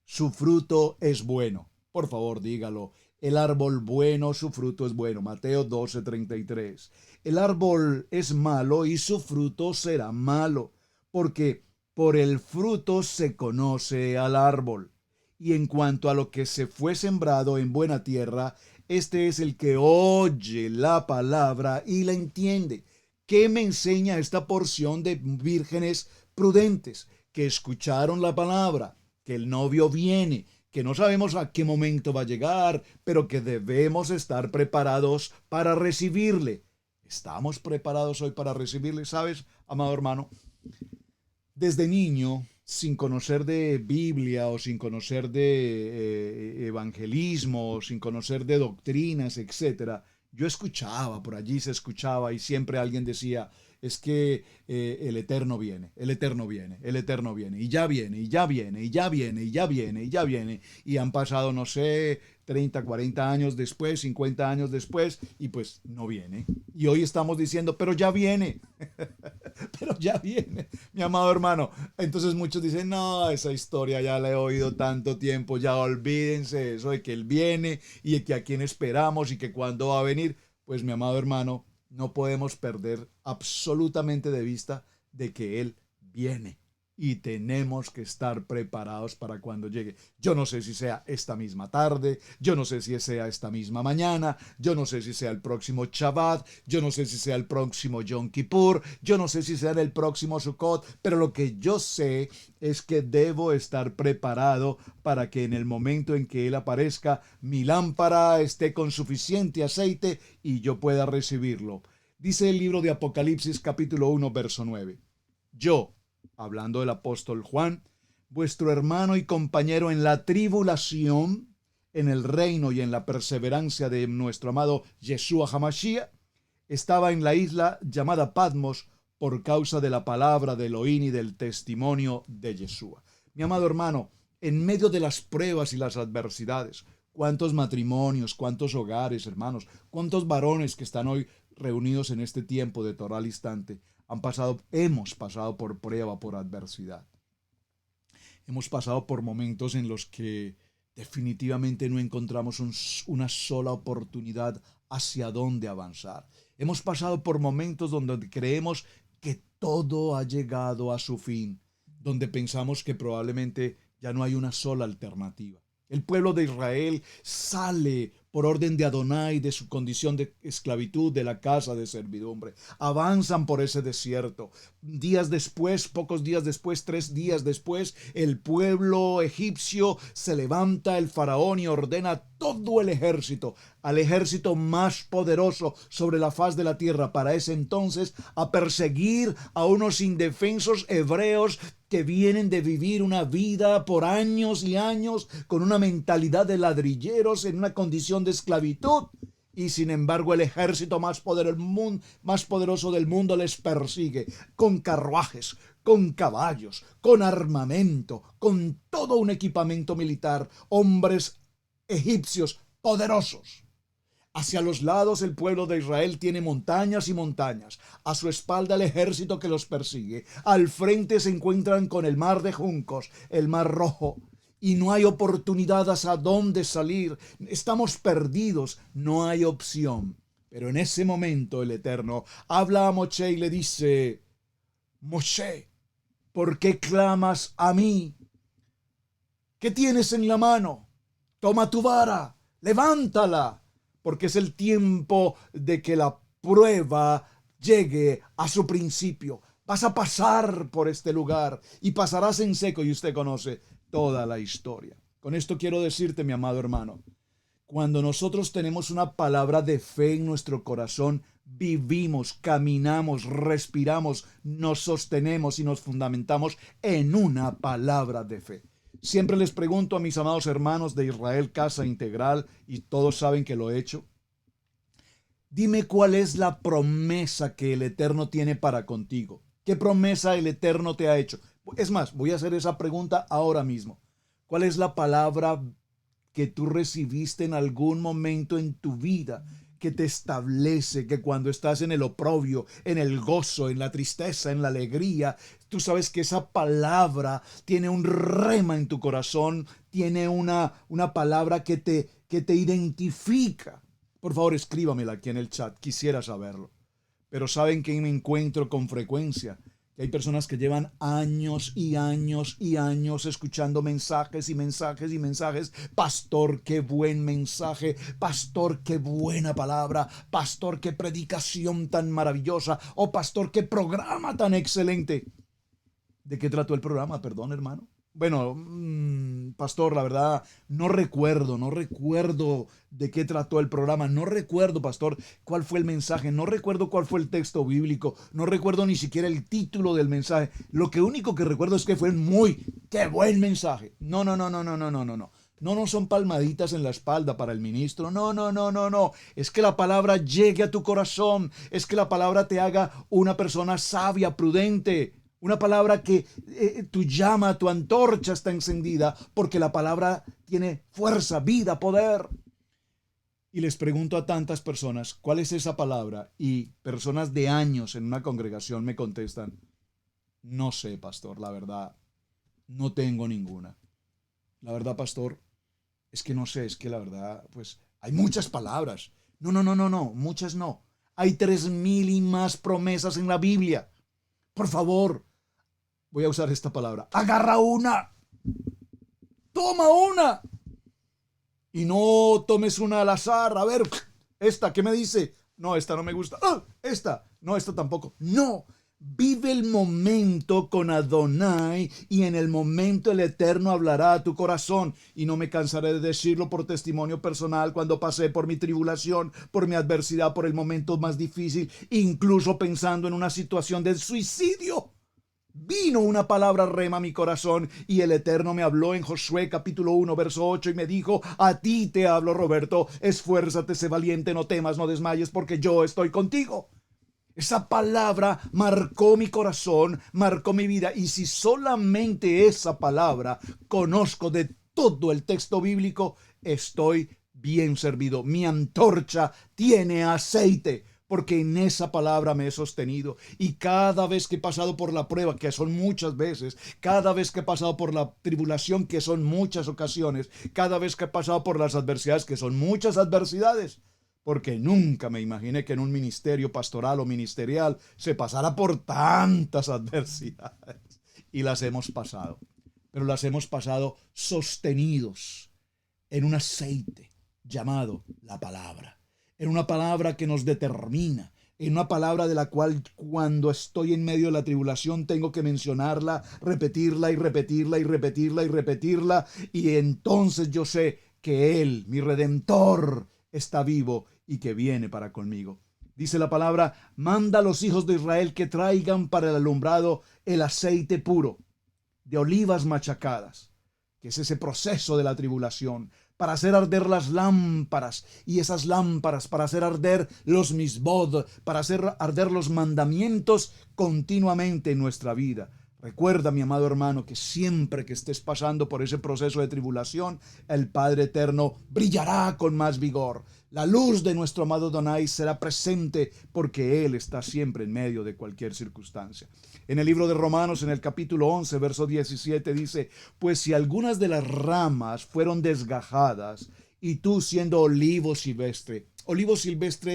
su fruto es bueno. Por favor, dígalo. El árbol bueno, su fruto es bueno. Mateo 12, 33. El árbol es malo y su fruto será malo, porque por el fruto se conoce al árbol. Y en cuanto a lo que se fue sembrado en buena tierra, este es el que oye la palabra y la entiende. ¿Qué me enseña esta porción de vírgenes prudentes que escucharon la palabra? Que el novio viene, que no sabemos a qué momento va a llegar, pero que debemos estar preparados para recibirle. ¿Estamos preparados hoy para recibirle? ¿Sabes, amado hermano? Desde niño, sin conocer de Biblia o sin conocer de evangelismo, o sin conocer de doctrinas, etcétera, yo escuchaba, por allí se escuchaba y siempre alguien decía, es que el Eterno viene, el Eterno viene, el Eterno viene, y ya viene, y ya viene, y ya viene, y ya viene, y ya viene, y han pasado, no sé, 30, 40 años después, 50 años después, y pues no viene. Y hoy estamos diciendo, pero ya viene, pero ya viene, mi amado hermano. Entonces muchos dicen, no, esa historia ya la he oído tanto tiempo, ya olvídense eso de que Él viene y de que a quién esperamos y que cuándo va a venir. Pues mi amado hermano, no podemos perder absolutamente de vista de que Él viene y tenemos que estar preparados para cuando llegue. Yo no sé si sea esta misma tarde, yo no sé si sea esta misma mañana, yo no sé si sea el próximo Shabbat, yo no sé si sea el próximo Yom Kippur, yo no sé si sea el próximo Sukkot, pero lo que yo sé es que debo estar preparado para que en el momento en que Él aparezca, mi lámpara esté con suficiente aceite y yo pueda recibirlo. Dice el libro de Apocalipsis capítulo 1, verso 9. Yo, hablando del apóstol Juan, vuestro hermano y compañero en la tribulación, en el reino y en la perseverancia de nuestro amado Yeshua HaMashiach, estaba en la isla llamada Patmos por causa de la palabra de Elohim y del testimonio de Yeshua. Mi amado hermano, en medio de las pruebas y las adversidades, cuántos matrimonios, cuántos hogares, hermanos, cuántos varones que están hoy reunidos en este tiempo de Torah al instante, hemos pasado por prueba, por adversidad. Hemos pasado por momentos en los que definitivamente no encontramos una sola oportunidad hacia dónde avanzar. Hemos pasado por momentos donde creemos que todo ha llegado a su fin. donde pensamos que probablemente ya no hay una sola alternativa. El pueblo de Israel sale por orden de Adonai de su condición de esclavitud, de la casa de servidumbre. Avanzan por ese desierto. Días después, pocos días después, 3 días después, el pueblo egipcio se levanta, el faraón, y ordena todo el ejército, al ejército más poderoso sobre la faz de la tierra para ese entonces, a perseguir a unos indefensos hebreos que vienen de vivir una vida por años y años con una mentalidad de ladrilleros en una condición de esclavitud. Y sin embargo el ejército más poderoso del mundo les persigue con carruajes, con caballos, con armamento, con todo un equipamiento militar, hombres egipcios poderosos. Hacia los lados el pueblo de Israel tiene montañas y montañas. A su espalda el ejército que los persigue. Al frente se encuentran con el mar de juncos, el mar Rojo. Y no hay oportunidad hacia dónde salir. Estamos perdidos. No hay opción. Pero en ese momento el Eterno habla a Moshe y le dice: Moshe, ¿por qué clamas a mí? ¿Qué tienes en la mano? Toma tu vara, levántala, porque es el tiempo de que la prueba llegue a su principio. Vas a pasar por este lugar y pasarás en seco, y usted conoce toda la historia. Con esto quiero decirte, mi amado hermano, cuando nosotros tenemos una palabra de fe en nuestro corazón, vivimos, caminamos, respiramos, nos sostenemos y nos fundamentamos en una palabra de fe. Siempre les pregunto a mis amados hermanos de Israel Casa Integral, y todos saben que lo he hecho: dime cuál es la promesa que el Eterno tiene para contigo. ¿Qué promesa el Eterno te ha hecho? Es más, voy a hacer esa pregunta ahora mismo. ¿Cuál es la palabra que tú recibiste en algún momento en tu vida que te establece que cuando estás en el oprobio, en el gozo, en la tristeza, en la alegría, tú sabes que esa palabra tiene un rema en tu corazón, tiene una palabra que te identifica? Por favor, escríbamela aquí en el chat, quisiera saberlo. Pero ¿saben que me encuentro con frecuencia? Que hay personas que llevan años y años y años escuchando mensajes y mensajes y mensajes. Pastor, qué buen mensaje. Pastor, qué buena palabra. Pastor, qué predicación tan maravillosa. Oh, pastor, qué programa tan excelente. ¿De qué trató el programa? Perdón, hermano. Bueno, pastor, la verdad, no recuerdo de qué trató el programa, no recuerdo, pastor, cuál fue el mensaje, no recuerdo cuál fue el texto bíblico, no recuerdo ni siquiera el título del mensaje. Lo que único que recuerdo es que fue qué buen mensaje. No. No son palmaditas en la espalda para el ministro. No. Es que la palabra llegue a tu corazón, es que la palabra te haga una persona sabia, prudente. Una palabra que tu llama, tu antorcha está encendida, porque la palabra tiene fuerza, vida, poder. Y les pregunto a tantas personas, ¿cuál es esa palabra? Y personas de años en una congregación me contestan: no sé, pastor, la verdad, no tengo ninguna. La verdad, pastor, es que no sé, es que la verdad, pues hay muchas palabras. No, muchas no. Hay 3,000 y más promesas en la Biblia. Por favor, voy a usar esta palabra: agarra una, toma una, y no tomes una al azar. A ver, esta, ¿qué me dice? No, esta no me gusta. Esta, no, esta tampoco. No, vive el momento con Adonai, y en el momento el Eterno hablará a tu corazón. Y no me cansaré de decirlo por testimonio personal, cuando pasé por mi tribulación, por mi adversidad, por el momento más difícil, incluso pensando en una situación de suicidio, vino una palabra rema a mi corazón, y el Eterno me habló en Josué capítulo 1 verso 8 y me dijo: a ti te hablo, Roberto, esfuérzate, sé valiente, no temas, no desmayes, porque yo estoy contigo. Esa palabra marcó mi corazón, marcó mi vida, y si solamente esa palabra conozco de todo el texto bíblico, estoy bien servido. Mi antorcha tiene aceite, porque en esa palabra me he sostenido. Y cada vez que he pasado por la prueba, que son muchas veces, cada vez que he pasado por la tribulación, que son muchas ocasiones, cada vez que he pasado por las adversidades, que son muchas adversidades, porque nunca me imaginé que en un ministerio pastoral o ministerial se pasara por tantas adversidades. y las hemos pasado. Pero las hemos pasado sostenidos en un aceite llamado la palabra. En una palabra que nos determina. En una palabra de la cual cuando estoy en medio de la tribulación tengo que mencionarla, repetirla y repetirla y repetirla y repetirla. Y entonces yo sé que Él, mi Redentor, está vivo y que viene para conmigo. Dice la palabra, manda a los hijos de Israel que traigan para el alumbrado el aceite puro de olivas machacadas, que es ese proceso de la tribulación, para hacer arder las lámparas, y esas lámparas para hacer arder los misbod, para hacer arder los mandamientos continuamente en nuestra vida. Recuerda, mi amado hermano, que siempre que estés pasando por ese proceso de tribulación, el Padre Eterno brillará con más vigor. La luz de nuestro amado Adonai será presente porque Él está siempre en medio de cualquier circunstancia. En el libro de Romanos, en el capítulo 11, verso 17, dice, pues si algunas de las ramas fueron desgajadas, y tú siendo olivo silvestre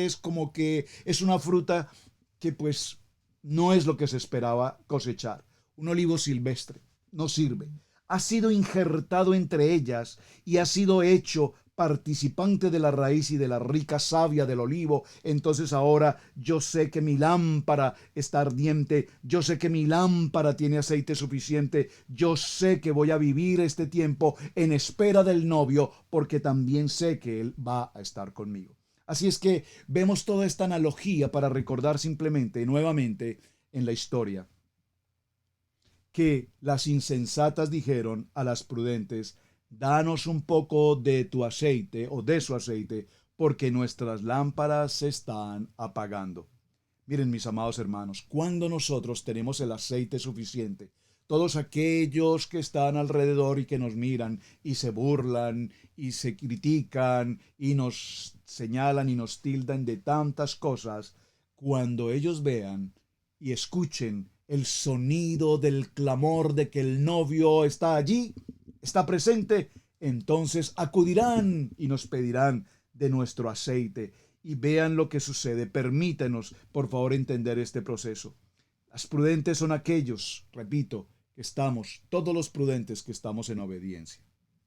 es como que es una fruta que pues no es lo que se esperaba cosechar. Un olivo silvestre no sirve. Ha sido injertado entre ellas y ha sido hecho participante de la raíz y de la rica savia del olivo. Entonces ahora yo sé que mi lámpara está ardiente, yo sé que mi lámpara tiene aceite suficiente, yo sé que voy a vivir este tiempo en espera del novio, porque también sé que Él va a estar conmigo. Así es que vemos toda esta analogía para recordar simplemente, nuevamente, en la historia, que las insensatas dijeron a las prudentes, danos un poco de tu aceite o de su aceite, porque nuestras lámparas se están apagando. Miren, mis amados hermanos, cuando nosotros tenemos el aceite suficiente, todos aquellos que están alrededor y que nos miran y se burlan y se critican y nos señalan y nos tildan de tantas cosas, cuando ellos vean y escuchen el sonido del clamor de que el novio está allí, está presente, entonces acudirán y nos pedirán de nuestro aceite. Y vean lo que sucede. Permítenos, por favor, entender este proceso. Las prudentes son aquellos, repito, que estamos, todos los prudentes que estamos en obediencia.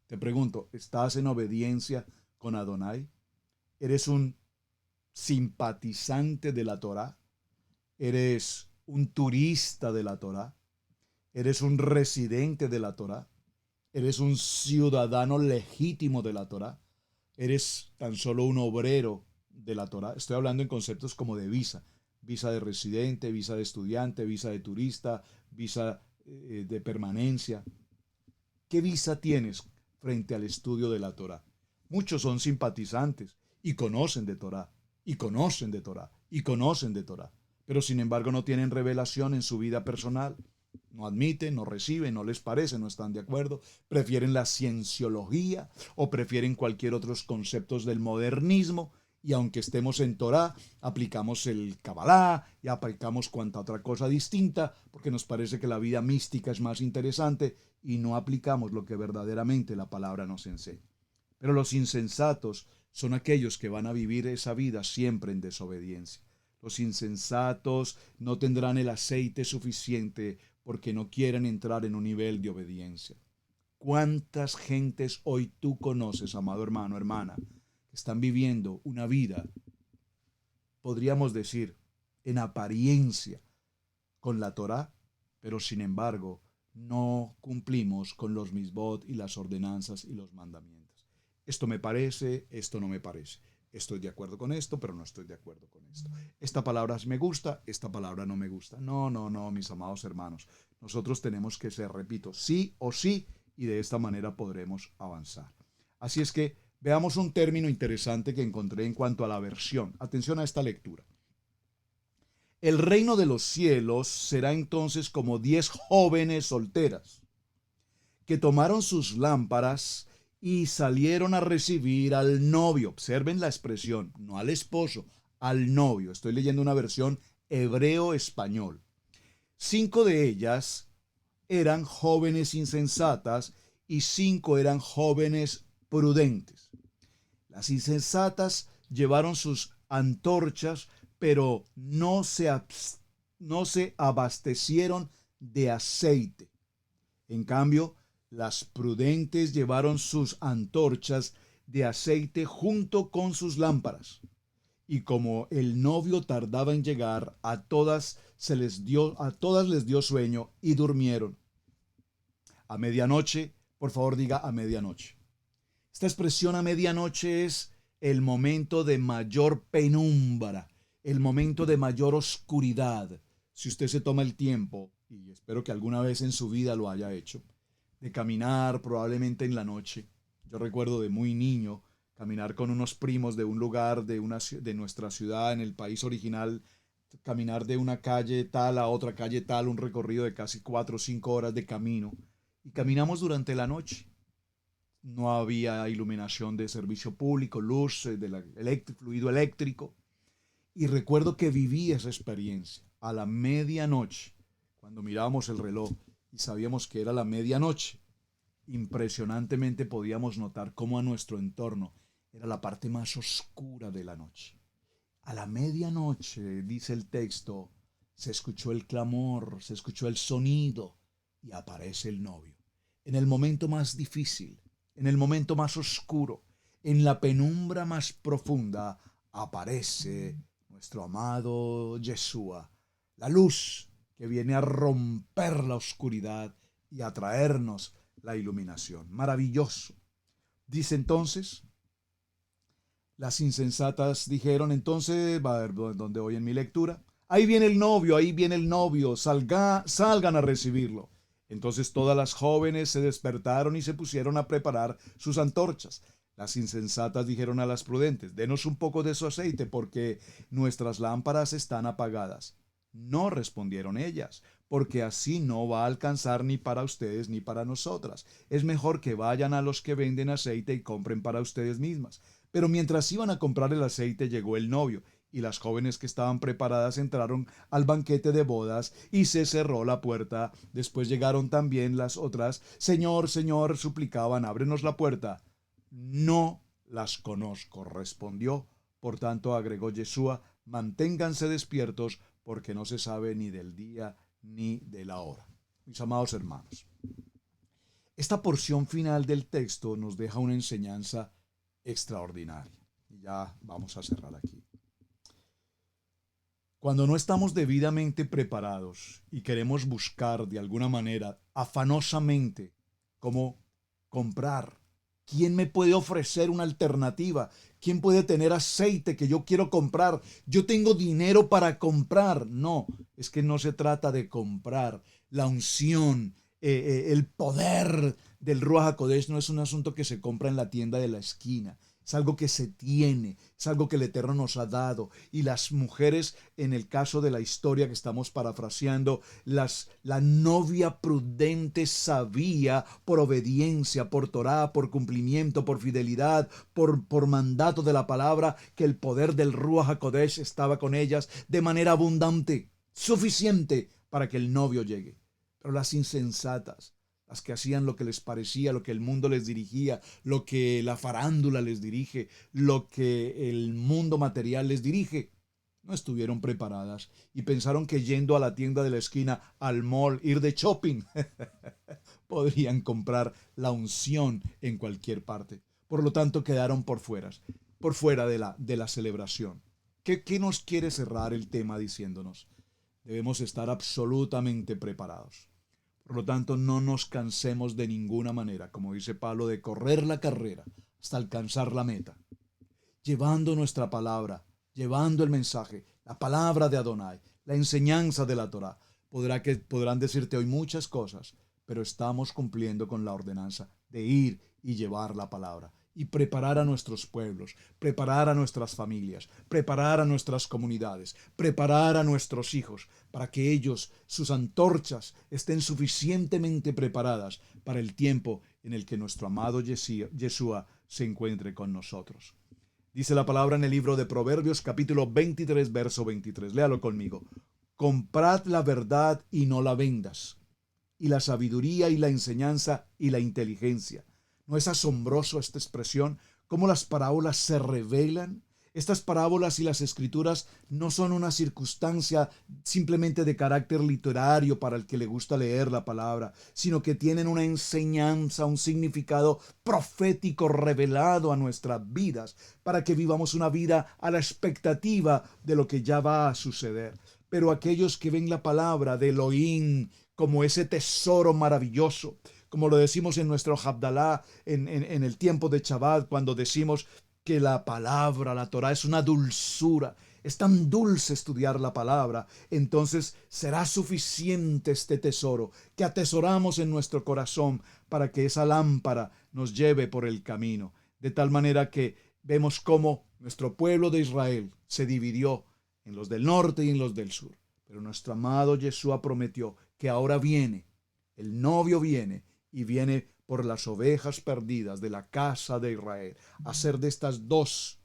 Te pregunto, ¿estás en obediencia con Adonai? ¿Eres un simpatizante de la Torá? ¿Eres un turista de la Torá? ¿Eres un residente de la Torá? ¿Eres un ciudadano legítimo de la Torá? ¿Eres tan solo un obrero de la Torá? Estoy hablando en conceptos como de visa. Visa de residente, visa de estudiante, visa de turista, visa de permanencia. ¿Qué visa tienes frente al estudio de la Torá? Muchos son simpatizantes y conocen de Torá, y conocen de Torá, y conocen de Torá, pero sin embargo no tienen revelación en su vida personal. No admiten, no reciben, no les parece, no están de acuerdo, prefieren la cienciología o prefieren cualquier otros conceptos del modernismo, y aunque estemos en Torá, aplicamos el Kabbalah y aplicamos cuanta otra cosa distinta, porque nos parece que la vida mística es más interesante y no aplicamos lo que verdaderamente la palabra nos enseña. Pero los insensatos son aquellos que van a vivir esa vida siempre en desobediencia. Los insensatos no tendrán el aceite suficiente porque no quieren entrar en un nivel de obediencia. ¿Cuántas gentes hoy tú conoces, amado hermano, hermana, que están viviendo una vida, podríamos decir, en apariencia con la Torá, pero sin embargo no cumplimos con los misbot y las ordenanzas y los mandamientos? Esto me parece, esto no me parece. Estoy de acuerdo con esto, pero no estoy de acuerdo con esto. Esta palabra me gusta, esta palabra no me gusta. No, mis amados hermanos. Nosotros tenemos que ser, repito, sí o sí, y de esta manera podremos avanzar. Así es que veamos un término interesante que encontré en cuanto a la versión. Atención a esta lectura. El reino de los cielos será entonces como 10 jóvenes solteras que tomaron sus lámparas y salieron a recibir al novio. Observen la expresión, no al esposo, al novio. Estoy leyendo una versión hebreo-español. 5 de ellas eran jóvenes insensatas y 5 eran jóvenes prudentes. Las insensatas llevaron sus antorchas, pero no se abastecieron de aceite. En cambio, las prudentes llevaron sus antorchas de aceite junto con sus lámparas. Y como el novio tardaba en llegar, a todas les dio sueño y durmieron. A medianoche, por favor diga a medianoche. Esta expresión a medianoche es el momento de mayor penumbra, el momento de mayor oscuridad. Si usted se toma el tiempo, y espero que alguna vez en su vida lo haya hecho, de caminar probablemente en la noche. Yo recuerdo de muy niño caminar con unos primos de un lugar de nuestra ciudad en el país original, caminar de una calle tal a otra calle tal, un recorrido de casi 4 o 5 horas de camino. Y caminamos durante la noche. No había iluminación de servicio público, luz, fluido eléctrico. Y recuerdo que viví esa experiencia a la medianoche, cuando mirábamos el reloj y sabíamos que era la medianoche. Impresionantemente podíamos notar cómo a nuestro entorno era la parte más oscura de la noche. A la medianoche, dice el texto, se escuchó el clamor, se escuchó el sonido y aparece el novio. En el momento más difícil, en el momento más oscuro, en la penumbra más profunda, aparece nuestro amado Yeshua, la luz que viene a romper la oscuridad y a traernos la iluminación. Maravilloso. Dice entonces, las insensatas dijeron, entonces, va a ver dónde voy en mi lectura, ahí viene el novio, salgan a recibirlo. Entonces todas las jóvenes se despertaron y se pusieron a preparar sus antorchas. Las insensatas dijeron a las prudentes, denos un poco de su aceite porque nuestras lámparas están apagadas. No, respondieron ellas, porque así no va a alcanzar ni para ustedes ni para nosotras. Es mejor que vayan a los que venden aceite y compren para ustedes mismas. Pero mientras iban a comprar el aceite llegó el novio, y las jóvenes que estaban preparadas entraron al banquete de bodas y se cerró la puerta. Después llegaron también las otras. Señor, Señor, suplicaban, ábrenos la puerta. No las conozco, respondió. Por tanto, agregó Yeshua, manténganse despiertos, porque no se sabe ni del día ni de la hora. Mis amados hermanos, esta porción final del texto nos deja una enseñanza extraordinaria. Y ya vamos a cerrar aquí. Cuando no estamos debidamente preparados y queremos buscar de alguna manera, afanosamente, cómo comprar, ¿quién me puede ofrecer una alternativa? ¿Quién puede tener aceite que yo quiero comprar? Yo tengo dinero para comprar. No, es que no se trata de comprar. La unción, el poder del Ruach HaKodesh no es un asunto que se compra en la tienda de la esquina. Es algo que se tiene, es algo que el Eterno nos ha dado. Y las mujeres, en el caso de la historia que estamos parafraseando, la novia prudente sabía por obediencia, por Torah, por cumplimiento, por fidelidad, por mandato de la palabra, que el poder del Ruach HaKodesh estaba con ellas de manera abundante, suficiente para que el novio llegue. Pero las insensatas, las que hacían lo que les parecía, lo que el mundo les dirigía, lo que la farándula les dirige, lo que el mundo material les dirige, no estuvieron preparadas y pensaron que yendo a la tienda de la esquina, al mall, ir de shopping, podrían comprar la unción en cualquier parte. Por lo tanto, quedaron por fuera de la celebración. ¿Qué nos quiere cerrar el tema diciéndonos? Debemos estar absolutamente preparados. Por lo tanto, no nos cansemos de ninguna manera, como dice Pablo, de correr la carrera hasta alcanzar la meta, llevando nuestra palabra, llevando el mensaje, la palabra de Adonai, la enseñanza de la Torah. Podrán decirte hoy muchas cosas, pero estamos cumpliendo con la ordenanza de ir y llevar la palabra y preparar a nuestros pueblos, preparar a nuestras familias, preparar a nuestras comunidades, preparar a nuestros hijos, para que ellos, sus antorchas, estén suficientemente preparadas para el tiempo en el que nuestro amado Yeshua se encuentre con nosotros. Dice la palabra en el libro de Proverbios, capítulo 23, verso 23. Léalo conmigo. Comprad la verdad y no la vendas, y la sabiduría y la enseñanza y la inteligencia. ¿No es asombroso esta expresión? ¿Cómo las parábolas se revelan Estas parábolas y las escrituras no son una circunstancia simplemente de carácter literario para el que le gusta leer la palabra, sino que tienen una enseñanza, un significado profético revelado a nuestras vidas, para que vivamos una vida a la expectativa de lo que ya va a suceder. Pero aquellos que ven la palabra de Elohim como ese tesoro maravilloso, como lo decimos en nuestro Havdalah, en el tiempo de Shabbat, cuando decimos que la palabra, la Torah, es una dulzura. Es tan dulce estudiar la palabra. Entonces será suficiente este tesoro que atesoramos en nuestro corazón para que esa lámpara nos lleve por el camino. De tal manera que vemos cómo nuestro pueblo de Israel se dividió en los del norte y en los del sur. Pero nuestro amado Yeshua prometió que ahora viene, el novio viene y viene por las ovejas perdidas de la casa de Israel, hacer de estas dos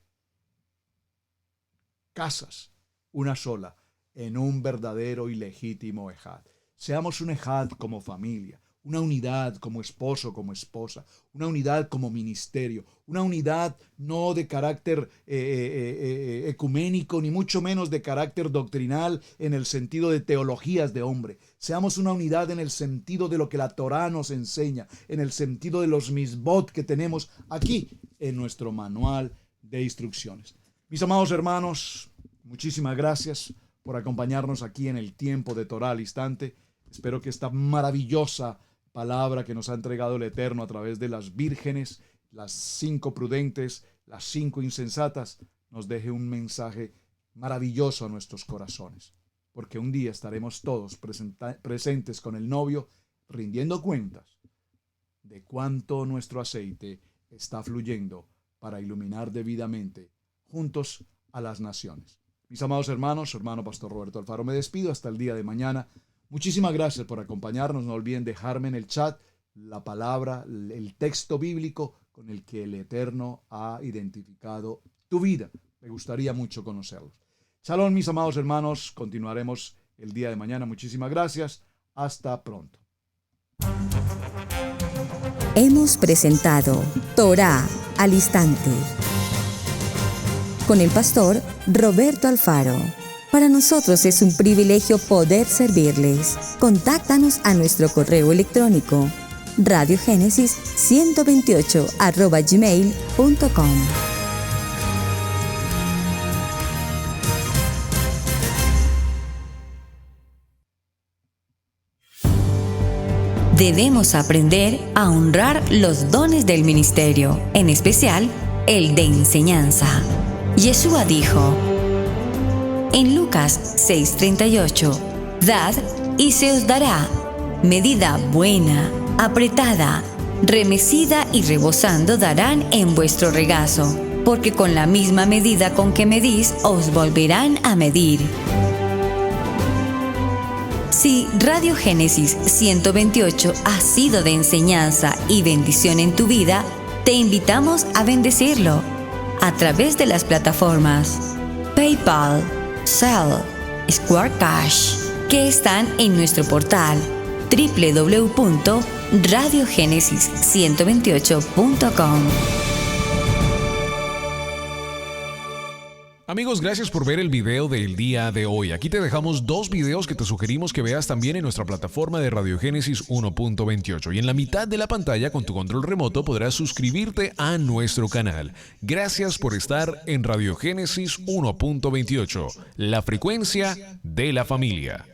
casas una sola, en un verdadero y legítimo ejad. Seamos un ejad como familia, una unidad como esposo, como esposa, una unidad como ministerio, una unidad no de carácter ecuménico, ni mucho menos de carácter doctrinal en el sentido de teologías de hombre. Seamos una unidad en el sentido de lo que la Torá nos enseña, en el sentido de los misbot que tenemos aquí en nuestro manual de instrucciones. Mis amados hermanos, muchísimas gracias por acompañarnos aquí en el tiempo de Torá al instante. Espero que esta maravillosa palabra que nos ha entregado el Eterno a través de las vírgenes, las 5 prudentes, las 5 insensatas, nos deje un mensaje maravilloso a nuestros corazones. Porque un día estaremos todos presentes con el novio, rindiendo cuentas de cuánto nuestro aceite está fluyendo para iluminar debidamente juntos a las naciones. Mis amados hermanos, su hermano Pastor Roberto Alfaro, me despido hasta el día de mañana. Muchísimas gracias por acompañarnos. No olviden dejarme en el chat la palabra, el texto bíblico con el que el Eterno ha identificado tu vida. Me gustaría mucho conocerlos. Shalom, mis amados hermanos. Continuaremos el día de mañana. Muchísimas gracias. Hasta pronto. Hemos presentado Torá al instante con el pastor Roberto Alfaro. Para nosotros es un privilegio poder servirles. Contáctanos a nuestro correo electrónico radiogenesis128@gmail.com. Debemos aprender a honrar los dones del ministerio, en especial el de enseñanza. Yeshua dijo en Lucas 6:38, «Dad y se os dará, medida buena, apretada, remecida y rebosando darán en vuestro regazo, porque con la misma medida con que medís os volverán a medir». Si Radio Génesis 128 ha sido de enseñanza y bendición en tu vida, te invitamos a bendecirlo a través de las plataformas PayPal, Zelle, Square Cash, que están en nuestro portal www.radiogenesis128.com. Amigos, gracias por ver el video del día de hoy. Aquí te dejamos 2 videos que te sugerimos que veas también en nuestra plataforma de Radio Génesis 1.28. Y en la mitad de la pantalla, con tu control remoto, podrás suscribirte a nuestro canal. Gracias por estar en Radio Génesis 1.28, la frecuencia de la familia.